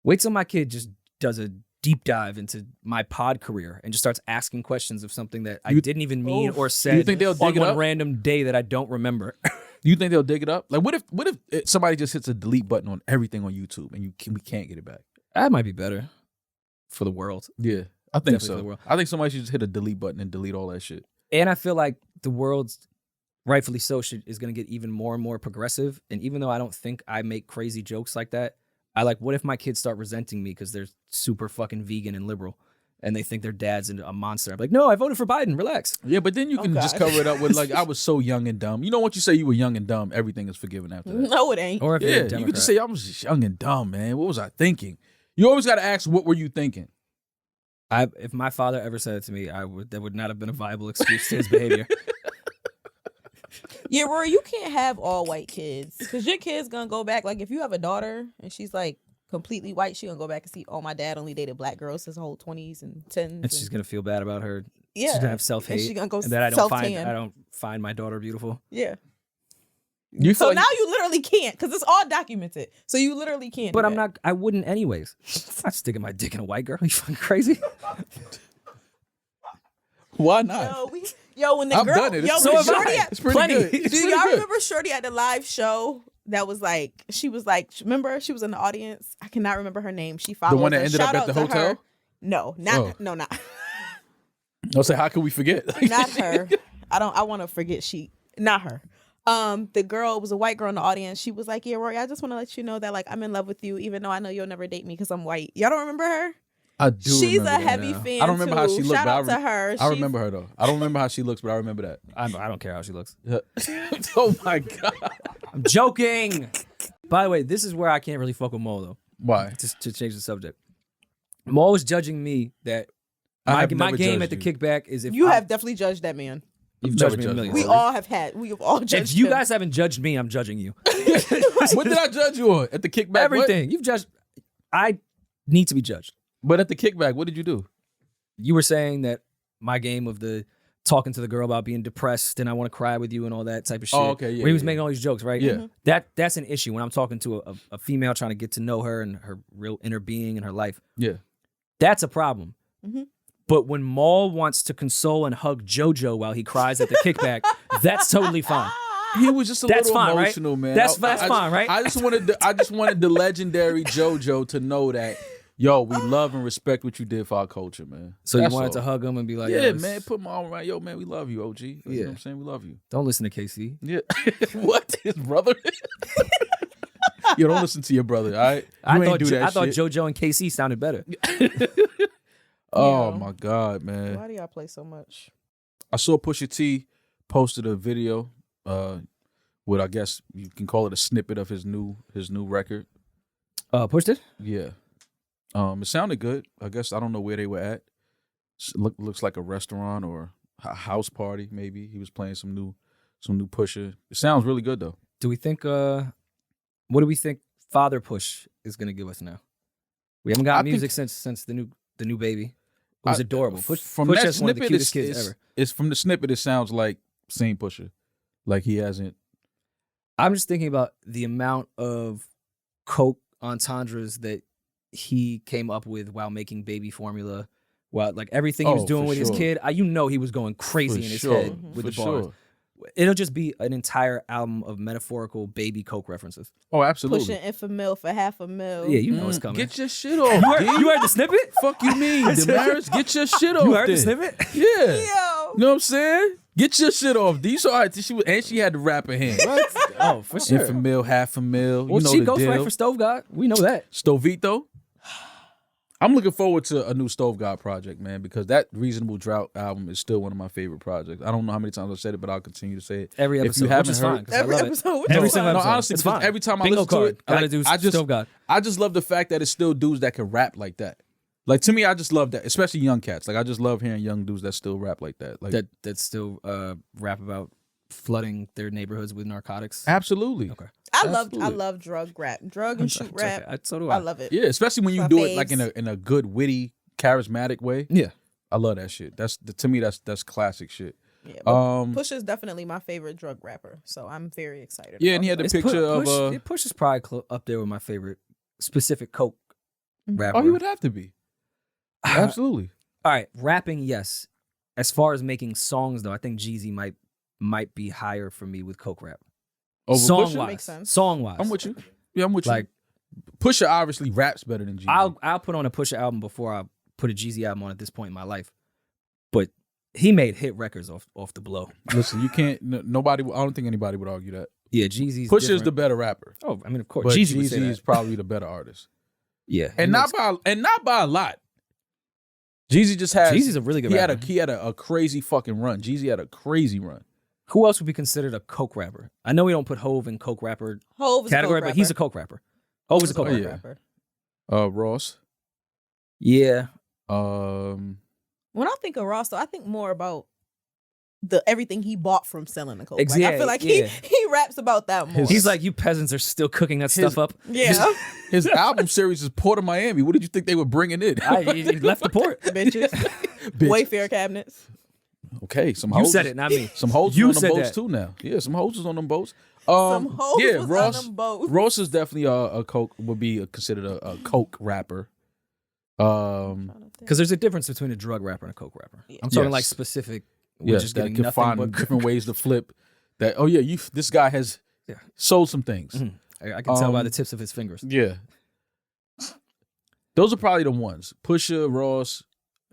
Wait till my kid just does a deep dive into my pod career and just starts asking questions of something that I didn't even mean or said think they'll on dig it one up? random day that I don't remember. Do you think they'll dig it up? Like, what if somebody just hits a delete button on everything on YouTube and we can't get it back? That might be better for the world. Yeah, I think Definitely for the so. world. I think somebody should just hit a delete button and delete all that shit. And I feel like the world's rightfully so is going to get even more and more progressive. And even though I don't think I make crazy jokes like that, I like, what if my kids start resenting me because they're super fucking vegan and liberal and they think their dad's a monster? I'm like, no, I voted for Biden. Relax. Yeah, but then you can just cover it up with like, I was so young and dumb. Once you say you were young and dumb, everything is forgiven after that. No, it ain't. Or if you're a Yeah, Democrat. you could just say I was just young and dumb, man. What was I thinking? You always got to ask, what were you thinking? If my father ever said it to me, that would not have been a viable excuse to his behavior. Yeah, Rory, you can't have all white kids because your kid's gonna go back. Like, if you have a daughter and she's like completely white, she gonna go back and see, oh, my dad only dated black girls his whole 20s and 10s. And she's gonna feel bad about her. yeah, She's gonna have self and hate. she's gonna go And that I self-tan. don't find my daughter beautiful. Yeah. You So feel like now you literally can't because it's all documented. So you literally can't. But do I'm that. not. I wouldn't anyways. I'm not sticking my dick in a white girl. You fucking crazy? why not? When the I've girl, done it. It's yo, pretty when good. Shorty It's pretty Plenty. good. It's do pretty y'all good. remember Shorty at the live show? That was like, she was like, remember she was in the audience. I cannot remember her name. She followed The one that us. ended up Shout at the out to hotel? her. No, not Oh. no, not I'll say, how could we forget? not her. I want to forget not her. The girl was a white girl in the audience. She was like, "Yeah, Rory, I just want to let you know that like I'm in love with you, even though I know you'll never date me because I'm white." Y'all don't remember her? I do. She's a remember that heavy now. fan. I don't remember how she looked. Shout but out to her. I She's- remember her though. I don't remember how she looks, but I remember that. I don't care how she looks. Oh my god. I'm joking. By the way, this is where I can't really fuck with Mo though. Why? To change the subject. Mo is judging me that I have my never game judged at the you. kickback is if You I- have definitely judged that man. you've never judged me a judged million me. We times. all have had. We have all judged. If you him. guys haven't judged me, I'm judging you. What did I judge you on? At the kickback? What? Everything. You've judged. I need to be judged. But at the kickback, what did you do? You were saying that my game of the talking to the girl about being depressed and I want to cry with you and all that type of shit. Oh, okay, yeah, where he was yeah, making all these jokes, right? Yeah. That's an issue when I'm talking to a female trying to get to know her and her real inner being and her life. Yeah. That's a problem. Mhm. But when Maul wants to console and hug JoJo while he cries at the kickback, that's totally fine. He was just a That's little fine, right? emotional, man. That's fine, right? I just wanted the legendary JoJo to know that, yo, we love and respect what you did for our culture, man. So That's you wanted all. to hug him and be like, Yeah, yo, man, put my arm around. Yo, man, we love you, OG. You know Yeah. what I'm saying? We love you. don't listen to KC. Yeah. What? His brother? Yo, don't listen to your brother, all right? I You ain't thought do that I thought shit. JoJo and KC sounded better. Oh, Yeah. my God, man. Why do y'all play so much? I saw Pusha T posted a video with, I guess you can call it a snippet of his new record. Pushed it? Yeah. It sounded good. I guess I don't know where they were at. Looks like a restaurant or a house party, maybe. He was playing some new Pusha. It sounds really good though. Do we think what do we think Father Push is gonna give us now? We haven't got I music think- since the new baby. It was adorable. Push From Push that is one of the snippet, cutest kids ever. it's from the snippet. It sounds like same Pusha, like he hasn't. I'm just thinking about the amount of coke entendres that he came up with while making baby formula. While like everything he was Oh, doing for with his sure. kid, he was going crazy For in his sure. head with For the bars. sure. It'll just be an entire album of metaphorical baby coke references. Oh, absolutely. Pushing if a mil for half a mil. Yeah, you know it's coming. Get your shit off. you heard the snippet? Fuck you mean, Damaris? Get your shit off. You heard the then. snippet? Yeah. Yo. You know what I'm saying? Get your shit off. D. So she had the rap in hand. Oh, for sure. If a mil, half a mil. Well, you know she the goes deal. right for Stove God. We know that. Stovito. I'm looking forward to a new Stove God project, man, because that Reasonable Drought album is still one of my favorite projects. I don't know how many times I've said it, but I'll continue to say it. Every If episode, you haven't which is heard- fine. 'Cause I Every love it. episode. which Every is single fine. episode. honestly, it's because fine. every time I Bingo listen to card. it, I gotta like, do I just- Stove God. I just love the fact that it's still dudes that can rap like that. Like, to me, I just love that, especially young cats. Like, I just love hearing young dudes that still rap like that. Like, That still rap about flooding their neighborhoods with narcotics. absolutely. Okay. I Absolutely. love drug rap, drug and shoot rap. So do I I. love it. Yeah, especially when you My do it like faves. in a good, witty, charismatic way. Yeah. I love that shit. To me, that's classic shit. Yeah, but Um, Push is definitely my favorite drug rapper, so I'm very excited. Yeah, about and he had the it. picture of Push is probably up there with my favorite specific coke Mhm. rapper. Oh, he would have to be. Absolutely. All right, rapping, yes. As far as making songs, though, I think Jeezy might be higher for me with coke rap. Over Song Pusha? wise, Makes sense. song wise, I'm with you. Yeah, I'm with Like you. Pusha obviously raps better than Jeezy. I'll put on a Pusha album before I put a Jeezy album on at this point in my life. But he made hit records off the blow. Listen, you can't. Nobody. I don't think anybody would argue that. Yeah, Jeezy's Pusha is different. the better rapper, Oh, I mean, of course, but Jeezy would say Jeezy is that. probably the better artist, Yeah, and not by a lot. Jeezy just has. Jeezy's a really good He rapper. had a crazy fucking run. Jeezy had a crazy run. Who else would be considered a coke rapper? I know we don't put Hove in coke rapper Hov is category, a coke but he's a rapper. coke rapper. Hove is a coke coke yeah. rapper. rapper. Ross. Yeah. Um. When I think of Ross, though, I think more about everything he bought from selling the coke. Like, I Yeah, feel like yeah. he raps about that more. He's like, you peasants are still cooking that stuff up. yeah, His album series is Port of Miami. What did you think they were bringing in? He left the port. bitches, Bitch. Wayfair cabinets. Okay, some You hoes. said it, not me. Some hoes You was on said them boats that. too now. Yeah, some hoes was on them boats. Some hoes yeah, was Ross. on them boats. Ross is definitely a coke would be considered a coke rapper. Because there's a difference between a drug rapper and a coke rapper. I'm talking Yes. like specific. We're Yes, just that getting can nothing find but different ways to flip. That this guy has Yeah. sold some things. Mhm. I can tell by Um, the tips of his fingers. Yeah, those are probably the ones. Pusha, Ross.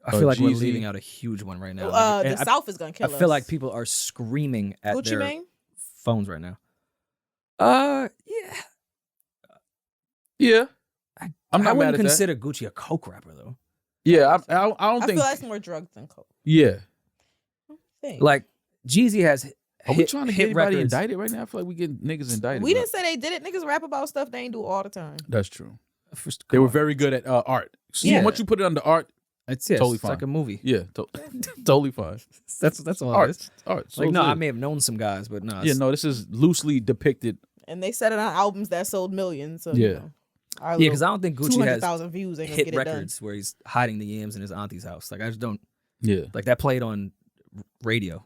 I feel like we're Jeezy. leaving out a huge one right now. The And South is gonna kill us. I feel like people are screaming at Gucci their Mane. phones right now. Yeah. Yeah. I'm I not mad wouldn't at that. consider Gucci a coke rapper though. Yeah, I don't I think. feel that's more drugs than coke. Yeah. Thing. Like Jeezy has Are we trying to get hit anybody records. indicted right now? I feel like we getting niggas indicted. We didn't say they did it. Niggas rap about stuff they ain't do all the time. That's true. First, They come were on. very good at art. So Yeah. once you put it under art, It's totally it's fine. like a movie. yeah, totally fine. That's all it Art, is. art. So Like no, it's I good. may have known some guys, but no. Yeah, no, this is loosely depicted. And they said it on albums that sold millions. So, Yeah. you know, our Yeah, little because I don't think Gucci has 200,000 views ain't gonna hit get it done. records where he's hiding the yams in his auntie's house. Like I just don't Yeah. like that played on radio.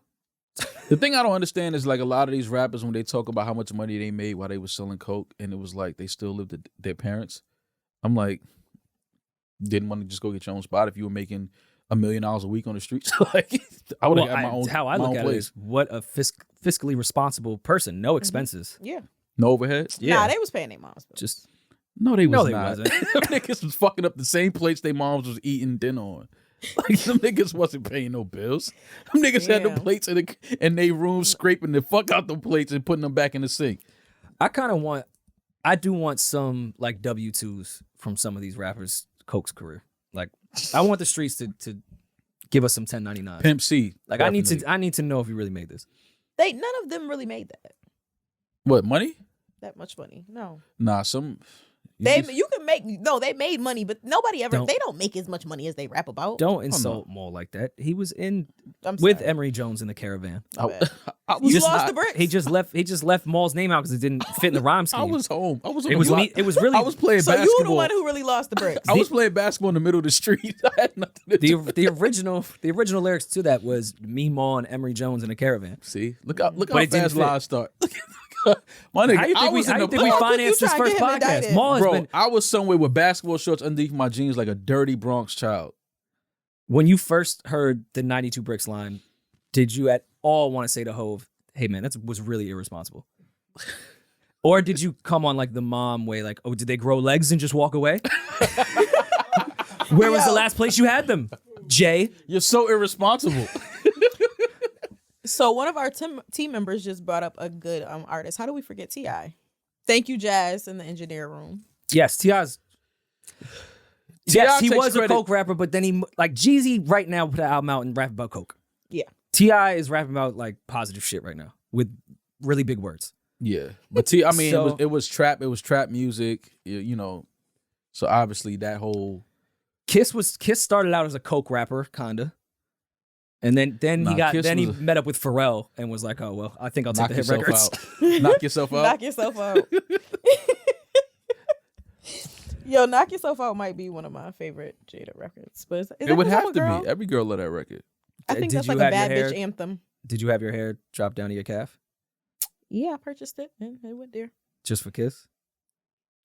The thing I don't understand is like a lot of these rappers when they talk about how much money they made while they were selling coke, and it was like they still lived at their parents. I'm like, didn't want to just go get your own spot if you were making $1 million a week on the streets. Like I would have had my own. How I my look own at it place. is what a fiscally responsible person, no expenses. Yeah. No overhead. Yeah, Nah, they was paying their moms. Bills. just No, they was No, they not. wasn't. Them niggas was fucking up the same plates they moms was eating dinner on. Like some niggas wasn't paying no bills. Them niggas had Yeah. the plates in their room scraping the fuck out the plates and putting them back in the sink. I do want some like W-2s from some of these rappers' Coke's career. Like I want the streets to give us some 1099. Pimp C. Like definitely. I need to know if you really made this. None of them really made What, money? that much money. No. Nah, some They made money, but nobody ever Don't- they don't make as much money as they rap about. Don't insult Maul like that. He was in I'm with sorry. Emery Jones in the Caravan. My I, bad. I was You just lost not- the bricks. He just left Maul's name out because it didn't fit in the rhyme scheme. I was home. I was on it the was block. me. It was really I was playing So basketball. you the one who really lost the bricks. I was playing basketball in the middle of the street. I had nothing to do. the original lyrics to that was me, Maul, and Emery Jones in a Caravan. See, look how But it didn't fast fit. lies start. My nigga, How you I think we, was in how you the think we block. financed You this trying to first get him podcast? indicted. Maul has bro. been I was somewhere with basketball shorts underneath my jeans like a dirty Bronx child. when you first heard the 92 Bricks line, did you at all want to say to Hove, hey man, that was really irresponsible? Or did you come on like the mom way, like, oh, did they grow legs and just walk away? Where was the Yo. last place you had them? Jay? You're so irresponsible. So one of our team members just brought up a good artist. How do we forget T.I.? Thank you, Jazz, in the engineer room. Yes, T.I.'s. Yes, T.I. he takes was a credit. coke rapper, but then he, like, Jeezy right now put an album out and rap about coke. Yeah. T.I. is rapping about, like, positive shit right now with really big words. Yeah, but I mean, So- it was trap. It was trap music. You know, so obviously that whole Kiss started out as a coke rapper, kinda. And then Nah, Kiss he was met up with Pharrell and was like, oh well, I think I'll take knock the hit yourself records. out. Knock yourself out. Knock yourself out. Yo, Knock Yourself Out might be one of my favorite Jada records. But is It that would from have Summer to Girl? be. Every girl love that record. I think Did that's you like a have bad your bitch hair- anthem. Did you have your hair drop down to your calf Yeah, I purchased it and it went there. just for Kiss?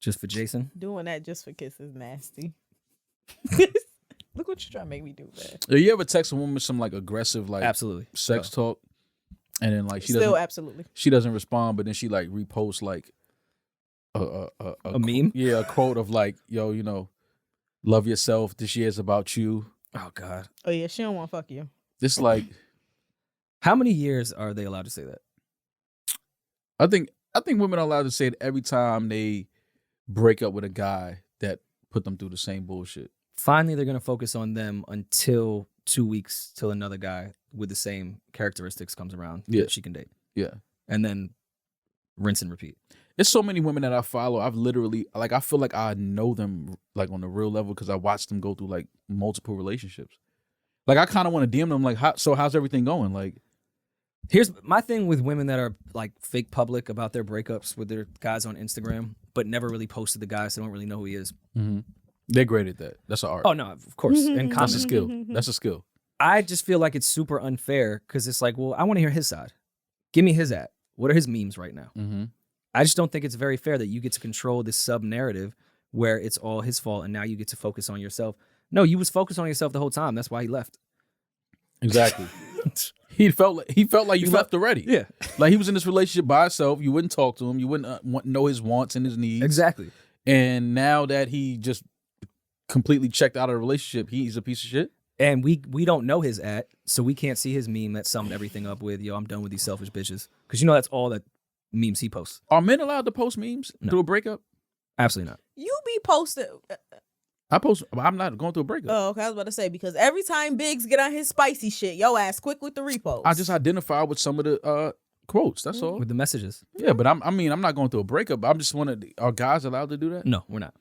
Just for Jason? Doing that just for Kiss is nasty. Look what you're trying to make me do, man. You ever text a woman some like aggressive like Absolutely. sex talk, and then like Still, absolutely. she doesn't respond, but then she like reposts like A meme? Yeah, a quote of like, yo, you know, love yourself. This year's about you. Oh God. Oh yeah, she don't want to fuck you. This like How many years are they allowed to say that? I think women are allowed to say it every time they break up with a guy that put them through the same bullshit. Finally, they're gonna focus on them until 2 weeks till another guy with the same characteristics comes around Yeah. that she can date. Yeah. And then rinse and repeat. There's so many women that I follow. I've literally like I feel like I know them like on the real level because I watched them go through like multiple relationships. Like I kind of want to DM them like, how's everything going? Like, Here's my thing with women that are like fake public about their breakups with their guys on Instagram, but never really posted the guy, so they don't really know who he is. they're great at that. That's an art. Oh no, of course. And That's a comments. skill. That's a skill. I just feel like it's super unfair because it's like, well, I want to hear his side. Give me his at. What are his memes right now? Mm-hmm. I just don't think it's very fair that you get to control this sub narrative where it's all his fault and now you get to focus on yourself. No, you was focused on yourself the whole time. That's why he left. Exactly. he felt like you left already. Yeah, Like he was in this relationship by himself. You wouldn't talk to him. You wouldn't know his wants and his needs. exactly. And now that he just completely checked out of the relationship, he's a piece of shit. And we don't know his at, so we can't see his meme that summed everything up with, yo, I'm done with these selfish bitches. Because you know that's all that memes he posts. Are men allowed to post memes No. through a breakup? Absolutely not. You be posted. I post. I'm not going through a breakup. Oh, okay. I was about to say, because every time Biggs get on his spicy shit, yo ass quick with the repost. I just identify with some of the quotes. That's all. With the messages. Yeah, but I'm not going through a breakup. I'm just wondering, are guys allowed to do that? No, we're not.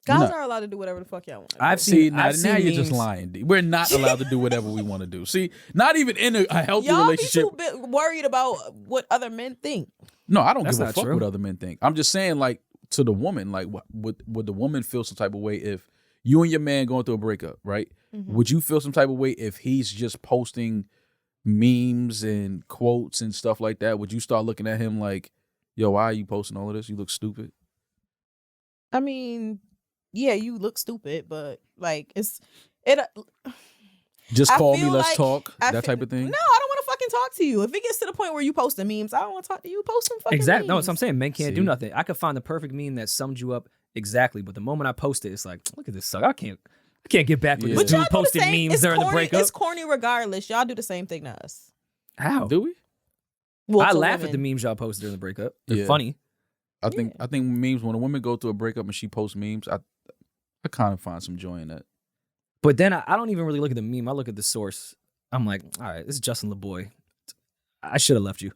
Guys No. are allowed to do whatever the fuck y'all want. I've See, seen. now, I've seen now you're memes. just lying. D. We're not allowed to do whatever we want to do. See, not even in a healthy Y'all relationship. be too worried about what other men think. No, I don't That's give a not fuck true. what other men think. I'm just saying, like, to the woman, like, would the woman feel some type of way if you and your man going through a breakup, right? Mm-hmm. Would you feel some type of way if he's just posting memes and quotes and stuff like that? Would you start looking at him like, yo, why are you posting all of this? You look stupid. I mean, yeah, you look stupid, but like Just I call me, feel let's like- talk, I that feel- type of thing. No, I don't want to fucking talk to you. If it gets to the point where you posting memes, I don't want to talk to you. Post some fucking Exactly. No, memes. that's what I'm saying. Men can't do See? nothing. I could find the perfect meme that summed you up exactly, but the moment I post it, it's like, look at this suck. I can't get back with Yeah. this But y'all dude do the posting same. memes It's during corny, the breakup. It's corny regardless. Y'all do the same thing to us. How? Do we? Well, I to laugh at women. the memes y'all post during the breakup. They're Yeah. funny. I think memes, when a woman go through a breakup and she posts memes, I kind of find some joy in that. But then I don't even really look at the meme. I look at the source. I'm like, all right, this is Justin LeBoy. I should have left you.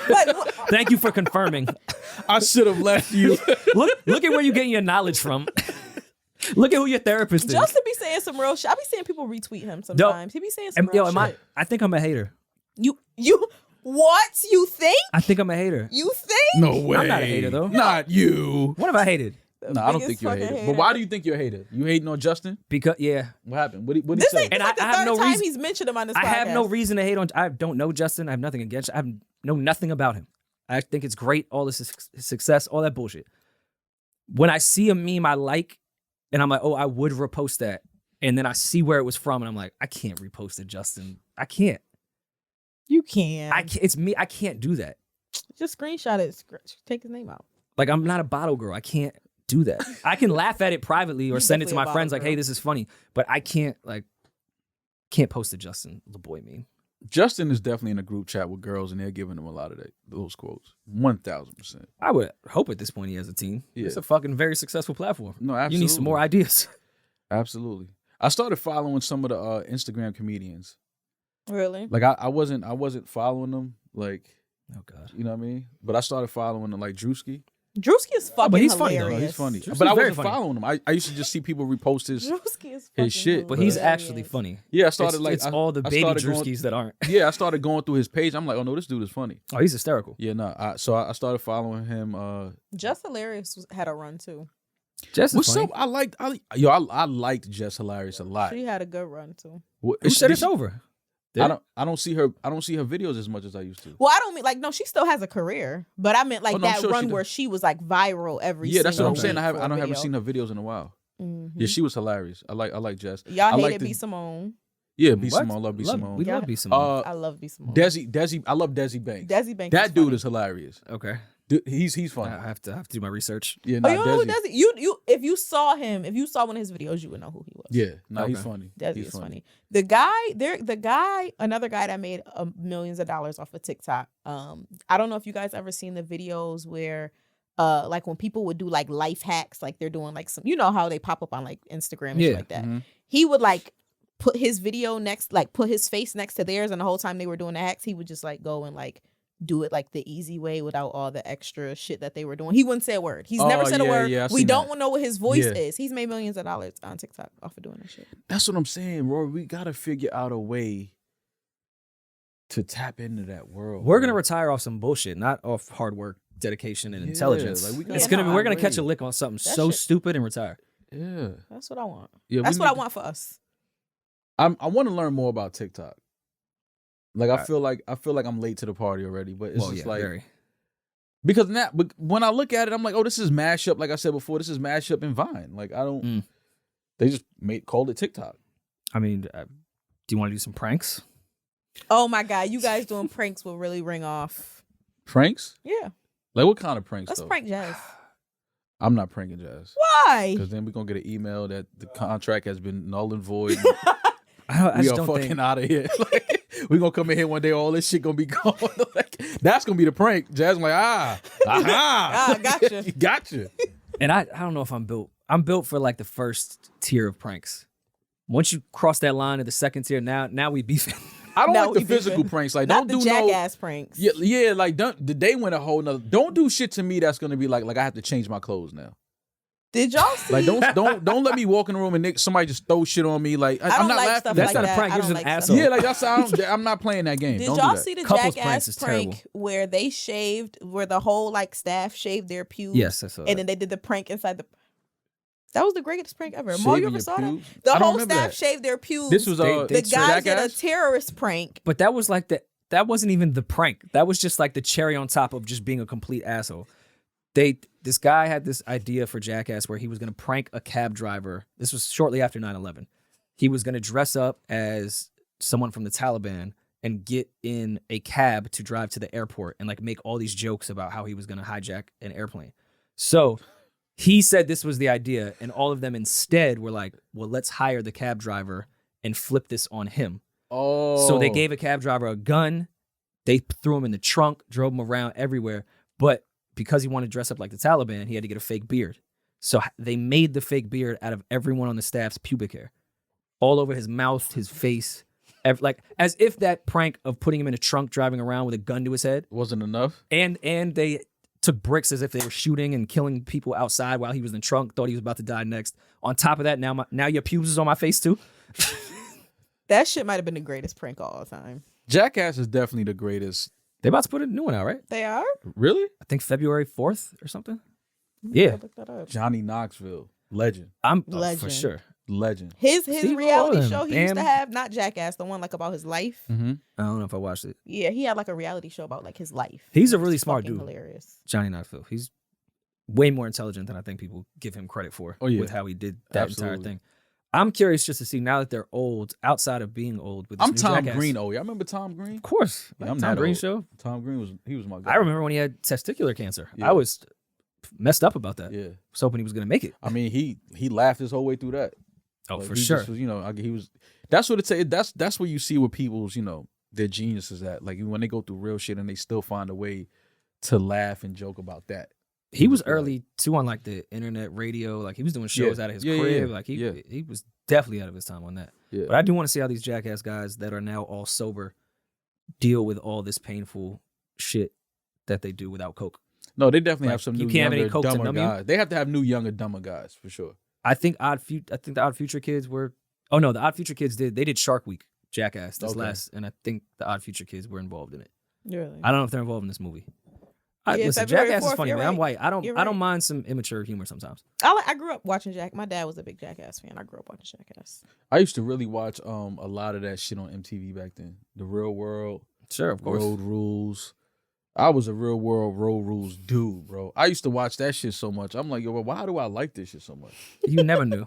But, Thank you for confirming. I should have left you. Look at where you're getting your knowledge from. Look at who your therapist is. Justin be saying some real shit. I be seeing people retweet him sometimes. He be saying some real shit. I think I'm a hater. You what? You think? I think I'm a hater. You think? No way. I'm not a hater, though. Not you. What have I hated? No, I don't biggest think you're a fucking hater. But why do you think you're a hater? You hating on Justin? Because yeah, What happened? What did he This say? ain't And like the I have third no time reason- he's mentioned him on this podcast. I have no reason to hate on. I don't know Justin. I have nothing against. I know nothing about him. I think it's great. All this success, all that bullshit. When I see a meme I like, and I'm like, oh, I would repost that, and then I see where it was from, and I'm like, I can't repost it, Justin. I can't. You can. I can't. It's me. I can't do that. Just screenshot it. Take his name out. Like, I'm not a bottle girl. I can't do that. I can laugh at it privately or He's send it to definitely my a friends bottle like, hey, girl. this is funny. But I can't post a Justin LeBoy meme. Justin is definitely in a group chat with girls, and they're giving him a lot of those quotes. 1,000%. I would hope at this point he has a team. Yeah. It's a fucking very successful platform. No, absolutely. You need some more ideas. Absolutely. I started following some of the Instagram comedians. Really? Like I wasn't following them. Like, Oh God. you know what I mean? But I started following them, like Drewski. Drewski is fucking but he's funny, though. hilarious. No, he's funny. Drewski's But I very wasn't funny. following him. I used to just see people repost his. Drewski is fucking shit, But he's hilarious. actually funny. Yeah, I started It's all the I baby started Drewskis that aren't. Yeah, I started going through his page. I'm like, oh no, this dude is funny. Oh, he's hysterical. Yeah, no. So I started following him. Just Hilarious had a run too. Jess is What's funny. up? I liked Jess Hilarious a lot. She had a good run too. Who said it's over? I don't see her videos as much as I used to. Well, I don't mean like no, she still has a career, but I meant like Oh, no, I'm that sure she run does. where she was like viral every. Yeah, that's what I'm single saying. week for a haven't video. seen her videos in a while. Mhm. Yeah, she was hilarious. I like Jess. Y'all I hated like B Simone. Yeah, B What? Simone. Love B Simone. We Yeah. love B Simone. I love B Simone. Desi. I love Desi Banks. Desi Banks. That dude funny. is hilarious. Okay. Dude, he's funny. I have to do my research. Yeah, Oh, nah, you know who Desi. Desi? You if you saw one of his videos, you would know who he was. Yeah, nah, he's Okay. funny. Desi He's is funny. The guy, another guy that made millions of dollars off of TikTok. I don't know if you guys ever seen the videos where, like when people would do like life hacks, like they're doing like some, you know how they pop up on like Instagram and shit Yeah. like that. Mhm. He would like put his video next, like put his face next to theirs, and the whole time they were doing the hacks, he would just like go and like do it like the easy way without all the extra shit that they were doing. He wouldn't say a word. He's never Oh, said a yeah, word. yeah, I We seen don't that. know what his voice Yeah. is. He's made millions of dollars on TikTok off of doing that shit. That's what I'm saying, Rory. We gotta figure out a way to tap into that world. We're gonna bro. retire off some bullshit, not off hard work, dedication, and Yeah, intelligence. like, we gotta It's gonna be. find We're a gonna catch a way. lick on something That so shit- stupid and retire. Yeah, That's what I want. yeah. That's what I want for us. I want to learn more about TikTok. Like I Alright. feel like I'm late to the party already, but it's Well, just yeah, like very. because now, but when I look at it, I'm like, oh, this is mashup. Like I said before, this is mashup in Vine. Like I don't. Mm. They just called it TikTok. I mean, do you want to do some pranks? Oh my God, you guys doing pranks will really ring off. Pranks? Yeah, Like what kind of pranks? let's though? prank Jazz. I'm not pranking Jazz Why? because then we're gonna get an email that the contract has been null and void. I We just are don't fucking think. out of here. We gonna come in here one day, all this shit gonna be gone. Like, that's gonna be the prank. Jasmine like, aha, Gotcha. gotcha. And I don't know if I'm built. I'm built for like the first tier of pranks. Once you cross that line to the second tier, now we beefing. I don't Now like the we physical beefing. pranks. Like, Not don't the do no jackass pranks. Yeah, like they went a whole nother. Don't do shit to me that's gonna be like I have to change my clothes now. Did y'all see? Like don't let me walk in the room and somebody just throw shit on me. Like I I'm don't not like laughing. stuff That's like not a that. prank, I you're don't just an like asshole. stuff. Yeah, like I'm not playing that game. Did Don't y'all do that. see the Couples pranks jackass is prank terrible. where they shaved, where the whole like staff shaved their pubes? Yes, I saw And that. then they did the prank inside the. That was the greatest prank ever. Mo, Shaving you ever your saw pubes? that? The I don't whole remember staff that. shaved their pubes. This was They the guy did a Jackass? terrorist prank. But that was like that wasn't even the prank. That was just like the cherry on top of just being a complete asshole. This guy had this idea for Jackass where he was going to prank a cab driver. This was shortly after 9/11. He was going to dress up as someone from the Taliban and get in a cab to drive to the airport and like make all these jokes about how he was going to hijack an airplane. So he said this was the idea, and all of them instead were like, well, let's hire the cab driver and flip this on him. Oh, So they gave a cab driver a gun. They threw him in the trunk, drove him around everywhere. But because he wanted to dress up like the Taliban, he had to get a fake beard. So they made the fake beard out of everyone on the staff's pubic hair. All over his mouth, his face. Like as if that prank of putting him in a trunk, driving around with a gun to his head. wasn't enough. And they took bricks as if they were shooting and killing people outside while he was in the trunk, thought he was about to die next. On top of that, now your pubes is on my face too. That shit might have been the greatest prank of all time. Jackass is definitely the greatest. They're about to put a new one out, right? They are? Really? I think February 4th or something. Yeah. Look that up. Johnny Knoxville, legend, I'm for Legend. sure. legend. His Steve reality Irwin, show he used to Bam. have, not Jackass, the one like about his life. Mm-hmm. I don't know if I watched it. Yeah, he had like a reality show about like his life. He's a It was really smart fucking dude. Hilarious. Johnny Knoxville. He's way more intelligent than I think people give him credit for Oh, yeah. with how he did that entire Absolutely. thing. I'm curious just to see now that they're old, outside of being old with this I'm new Tom Jackass. Green. Oh, y'all remember Tom Green? Of course. Yeah, Like I'm Tom that Green old. show. Tom Green was my guy. I remember when he had testicular cancer. Yeah. I was messed up about that. Yeah, Was hoping he was gonna make it. I mean he laughed his whole way through that. Oh, Like, for he sure. just was, he was. That's what it's. That's where you see what people's their geniuses at. Like when they go through real shit and they still find a way to laugh and joke about that. He was Like, early too on like the internet radio. Like he was doing shows Yeah. out of his Yeah, yeah, crib. yeah. Like Yeah. he was definitely out of his time on that. Yeah. But I do want to see how these Jackass guys that are now all sober deal with all this painful shit that they do without coke. No, they definitely Like, have some you new can't have any younger, coke to dumber numb you? guys. They have to have new, younger, dumber guys for sure. I think the Odd Future Kids were. Oh no, the Odd Future Kids did. They did Shark Week, Jackass this Okay. last, and I think the Odd Future Kids were involved in it. Really? I don't know if they're involved in this movie. Yeah, Listen, February Jackass is 4th, funny, you're man. I'm right. white. I don't You're I don't right. mind some immature humor sometimes. I grew up watching Jack. My dad was a big Jackass fan. I grew up watching Jackass. I used to really watch a lot of that shit on MTV back then. The Real World, Sure, of course. Road Rules. I was a Real World Road Rules dude, bro. I used to watch that shit so much. I'm like, yo, why do I like this shit so much? You never knew.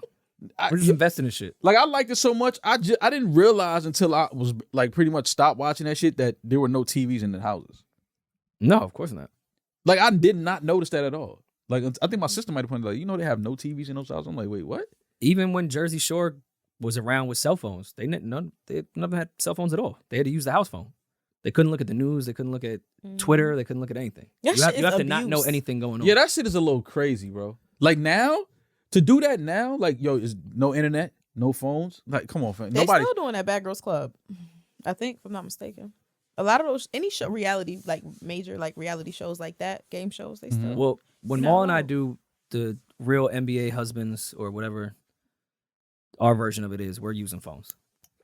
I, We're just investing in shit. like I liked it so much. I didn't realize until I was like pretty much stopped watching that shit that there were no TVs in the houses. No, of course not. Like I did not notice that at all. Like I think my sister might have pointed like, they have no TVs in those houses. I'm like, wait, what? Even when Jersey Shore was around with cell phones, none of them had cell phones at all. They had to use the house phone. They couldn't look at the news. They couldn't look at Twitter. They couldn't look at anything. That You have, shit you is have to not know abuse. anything going on. Yeah, that shit is a little crazy, bro. Like now, to do that now, like is no internet, no phones. Like, come on, fam. They Nobody. still doing that Bad Girls Club. I think, if I'm not mistaken. A lot of those, any show, reality, like major, like reality shows like that, game shows, they still. Well, when No. Maul and I do the real NBA husbands or whatever our version of it is, we're using phones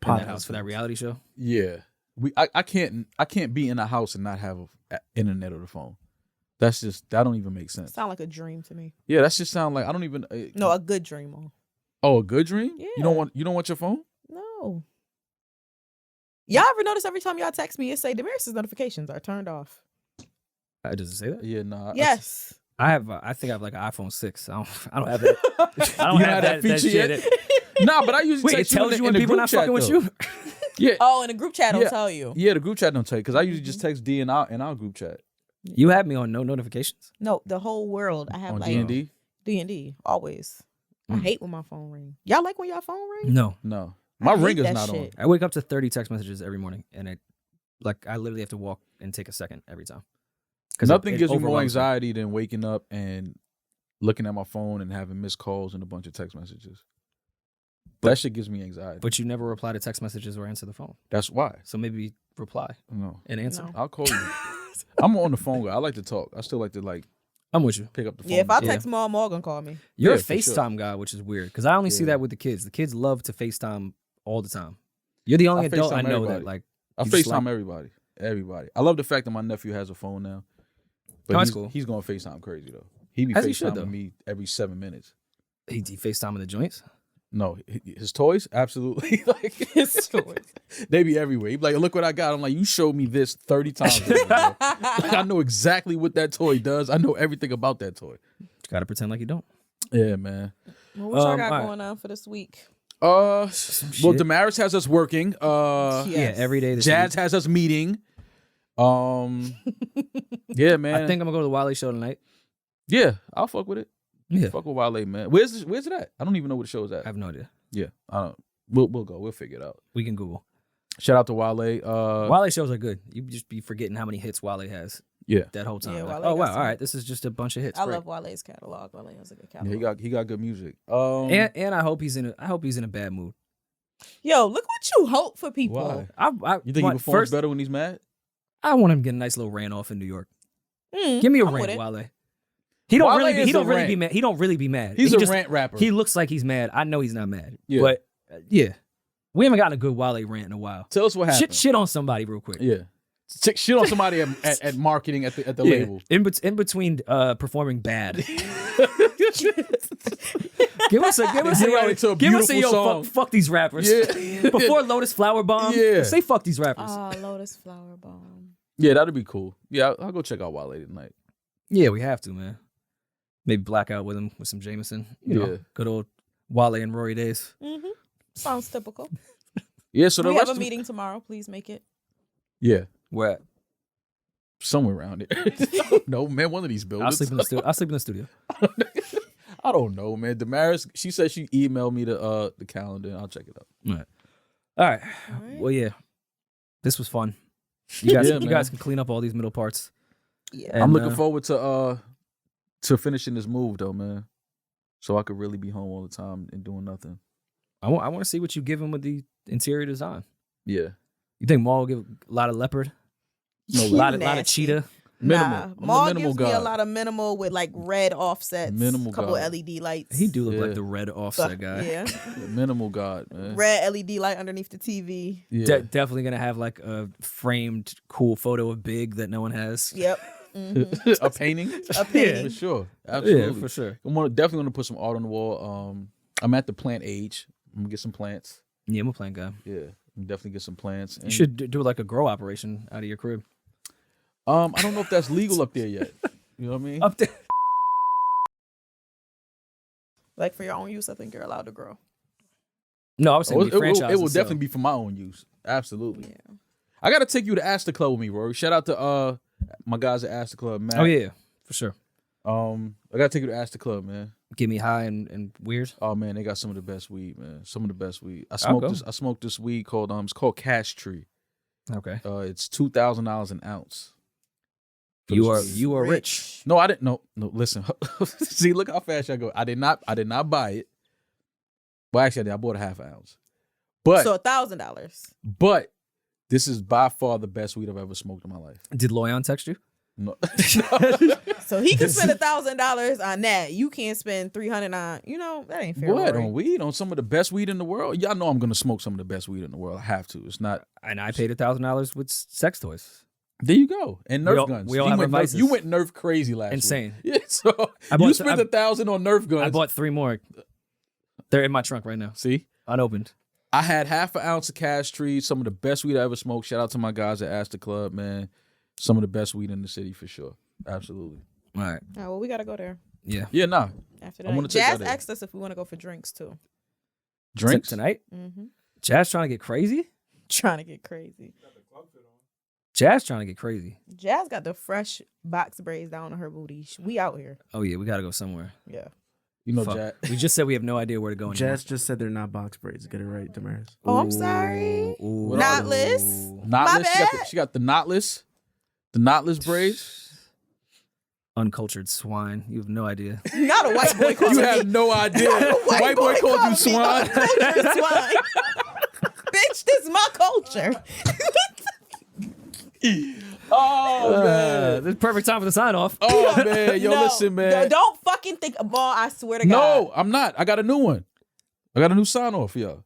in that house for that reality show. Yeah, I can't be in a house and not have a internet or the phone. That don't even make sense. Sound like a dream to me. Yeah, that's just sound like I don't even. No, a good dream. Mo. Oh, a good dream. Yeah. You don't want your phone. No. Y'all ever notice every time y'all text me, it say Damaris's notifications are turned off? Does it say that? Yeah, nah. Yes. I have. I think I have like an iPhone 6. I don't have that. I don't You have that feature shit. yet? Nah, but I usually Wait, it text tells in you when the people group not chat, fucking with though. you. Yeah, Oh, and the group chat will Yeah. tell you. yeah. The group chat don't tell you because I usually just text D in our group chat You have me on no notifications. No, the whole world. I have on like D&D. D&D always. I Mm. hate when my phone ring. Y'all like when y'all phone ring? No, No, My I hate ringer's that not shit. I wake up to 30 text messages every morning, and I literally have to walk and take a second every time. on. Nothing gives me more overwhelms me. anxiety than waking up and looking at my phone and having missed calls and a bunch of text messages. That shit gives me anxiety. But you never reply to text messages or answer the phone. That's why. So maybe reply No, and answer. No. I'll call you. I'm on the phone guy. I like to talk. I still like to I'm with you. pick up the phone. Yeah, if I Yeah. text Mom, Morgan call me. You're a Yeah, for sure. FaceTime guy, which is weird because I only see Yeah. that with the kids. The kids love to FaceTime all the time. You're the only I adult I FaceTime know everybody. that like. I You just FaceTime like- everybody. I love the fact that my nephew has a phone now. But Oh, that's he's, cool. he's going to FaceTime crazy, though. He be As he should, though. FaceTiming me every 7 minutes. He FaceTime in the joints. No, his toys? Absolutely. Like His toys. They be everywhere. He be like, look what I got. I'm like, you showed me this 30 times. already, bro. Like, I know exactly what that toy does. I know everything about that toy. Got to pretend like you don't. Yeah, man. Well, what y'all got all right. going on for this week? Well, shit. Damaris has us working. Yes. Yeah, every day. This Jazz week. has us meeting. Yeah, man. I think I'm gonna go to the Wiley show tonight. Yeah, I'll fuck with it. Yeah, Fuck with Wale, man. Where's it at? I don't even know where the show's I at. have no idea. Yeah, I don't. We'll go. We'll figure it out. We can Google. Shout out to Wale. Wale shows are good. You just be forgetting how many hits Wale has Yeah, that whole time. Yeah, Like, Wale oh got wow, some. all right, this is just a bunch of hits. I Great. love Wale's catalog. Wale has a good yeah, catalog. he got good music. And I hope he's in a bad mood. Yo, look what you hope for people. Why? I You think he want- performs first, better when he's mad? I want him to get a nice little rant off in New York. Mm, Give me a I'm with rant, it. Wale. He don't Wale really be. is He a don't really rant. be mad. He don't really be mad. He's He a just- rant rapper. He looks like he's mad. I know he's not mad. Yeah. But yeah, we haven't gotten a good Wale rant in a while. Tell us what happened. Shit on somebody real quick. Yeah. Shit on somebody at marketing at the Yeah. label. In between performing bad. give us a Get right into a give us a beautiful song. fuck these rappers. Yeah. Before Lotus Flower Bomb, Yeah. say fuck these rappers. Lotus Flower Bomb. Yeah, that'd be cool. Yeah, I'll go check out Wale tonight. Yeah, we have to, man. Maybe black out with him with some Jameson. You know, Yeah. good old Wale and Rory days. Mm-hmm. Sounds typical. Yeah, so the We have rest a meeting tomorrow. Please make it. Yeah, Where at? somewhere around here. No, man, one of these I'll buildings. sleep in the studio. I'll sleep in the studio. I don't know, man. Damaris, she said she emailed me the calendar. And I'll check it out. All right. right. Well, yeah. This was fun. You guys, Yeah, you man. guys can clean up all these middle parts. Yeah. And, I'm looking forward to finishing this move though, man. So I could really be home all the time and doing nothing. I want to see what you give him with the interior design. Yeah. You think Maul will give a lot of leopard? No, A lot of Nasty. cheetah? Minimal. Nah, I'm a Maul minimal gives me a guy. lot of minimal with like red offsets, Minimal couple guy. LED lights. He do look Yeah. like the red offset guy. Yeah, Minimal God, man. red LED light underneath the TV. Yeah. Definitely gonna have like a framed cool photo of Big that no one has. Yep. Mhm. A painting? A painting. For sure. Absolutely. Yeah, for sure. Definitely gonna put some art on the wall. I'm at the plant age. I'm gonna get some plants. Yeah, I'm a plant guy. Yeah. I'm definitely get some plants. You And, should do like a grow operation out of your crib. I don't know if that's legal up there yet. You know what I mean? Up there. Like for your own use, I think you're allowed to grow. No, I was saying Oh, be it will franchise. definitely be for my own use. Absolutely. Yeah. I gotta take you to Astor Club with me, Rory. Shout out to my guys at Astor Club, Matt. Oh yeah, for sure. I gotta take you to Astor Club, man. Get me high and weird. Oh man, they got some of the best weed, man. Some of the best weed. I I'll go. smoked this weed called it's called Cash Tree. Okay. It's $2,000 an ounce. You are rich. No, I didn't. No. Listen, see, look how fast I go. I did not buy it. Well, actually, I bought a half ounce. But So $1,000. but this is by far the best weed I've ever smoked in my life. Did Loyan text you? No. So he can spend $1,000 on that. You can't spend $300 on. You know that ain't fair. What Rory. on weed? On some of the best weed in the world? Y'all know I'm gonna smoke some of the best weed in the world. I have to. It's not. And I paid $1,000 with sex toys. There you go. And We Nerf all- guns. we all you have went our Nerf, vices. you went Nerf crazy last Insane. week. Yeah. So I you bought- spent I- $1,000 on Nerf guns. I bought 3 more. They're in my trunk right now, See, unopened. I had half an ounce of Cash Tree. Some of the best weed I ever smoked. Shout out to my guys at Astor Club, man. Some of the best weed in the city for sure. Absolutely. All right. Oh, well, we gotta go there Yeah. Yeah, nah. after I that. wanna take Jazz that in. asked us if we want to go for drinks too. Drinks Tonight? Mm-hmm. Jazz trying to get crazy? Trying to get crazy. Jazz trying to get crazy. Jazz got the fresh box braids down on her booty. We out here. Oh yeah, we gotta go somewhere. Yeah. You know, Fuck. Jazz. We just said we have no idea where to go anymore. Jazz just said they're not box braids. Get it right, Damaris. Oh, I'm sorry. Ooh. Knotless. My Knotless. bad. She got the knotless. The knotless braids. Uncultured swine. You have no idea. Not a white boy called You me. have no idea. White boy called you me swine. uncultured swine. Bitch, this is my culture. Oh man. This is perfect time for the sign off. Oh man. Yo, No, listen, man. Don't fucking think ball. I swear to God. No, I'm not. I got a new one. I got a new sign off for y'all.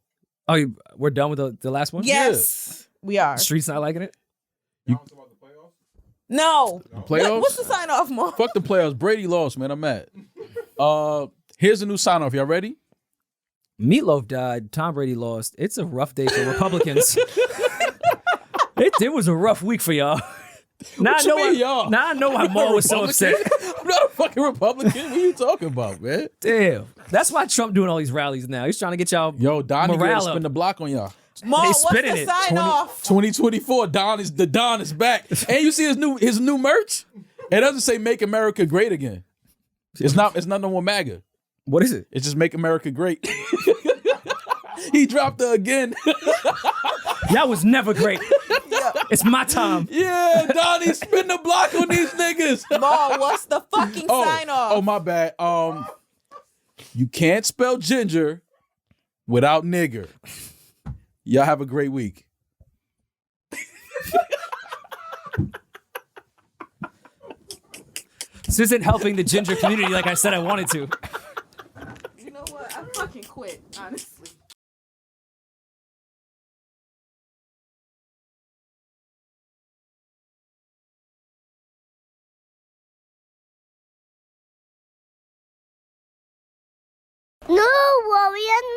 Oh, we're done with the last one? Yes, we are. Street's not liking it? Y'all talking about the playoffs? No. Playoffs? What's the sign off, Mom? Fuck the playoffs. Brady lost, man. I'm mad. Here's a new sign off. Y'all ready? Meatloaf died. Tom Brady lost. It's a rough day for Republicans. It was a rough week for y'all. Now What you mean, y'all? Now I know why Maul was so upset. I'm not a fucking Republican. What are you talking about, man? Damn. That's why Trump doing all these rallies now. He's trying to get y'all Yo, Donnie morale gonna up. spin the block on y'all. Mom, what's spitting the it. sign off? 2024, Don is back. And you see his new merch? It doesn't say "Make America Great Again." It's not no more MAGA. What is it? It's just "Make America Great." He dropped the again. Y'all was never great. It's my time. Yeah, Donnie, spin the block on these niggas. Mom, what's the fucking sign off? Oh, my bad. You can't spell ginger without nigger. Y'all have a great week. This isn't helping the ginger community like I said I wanted to. You know what? I fucking quit, honestly. No worry and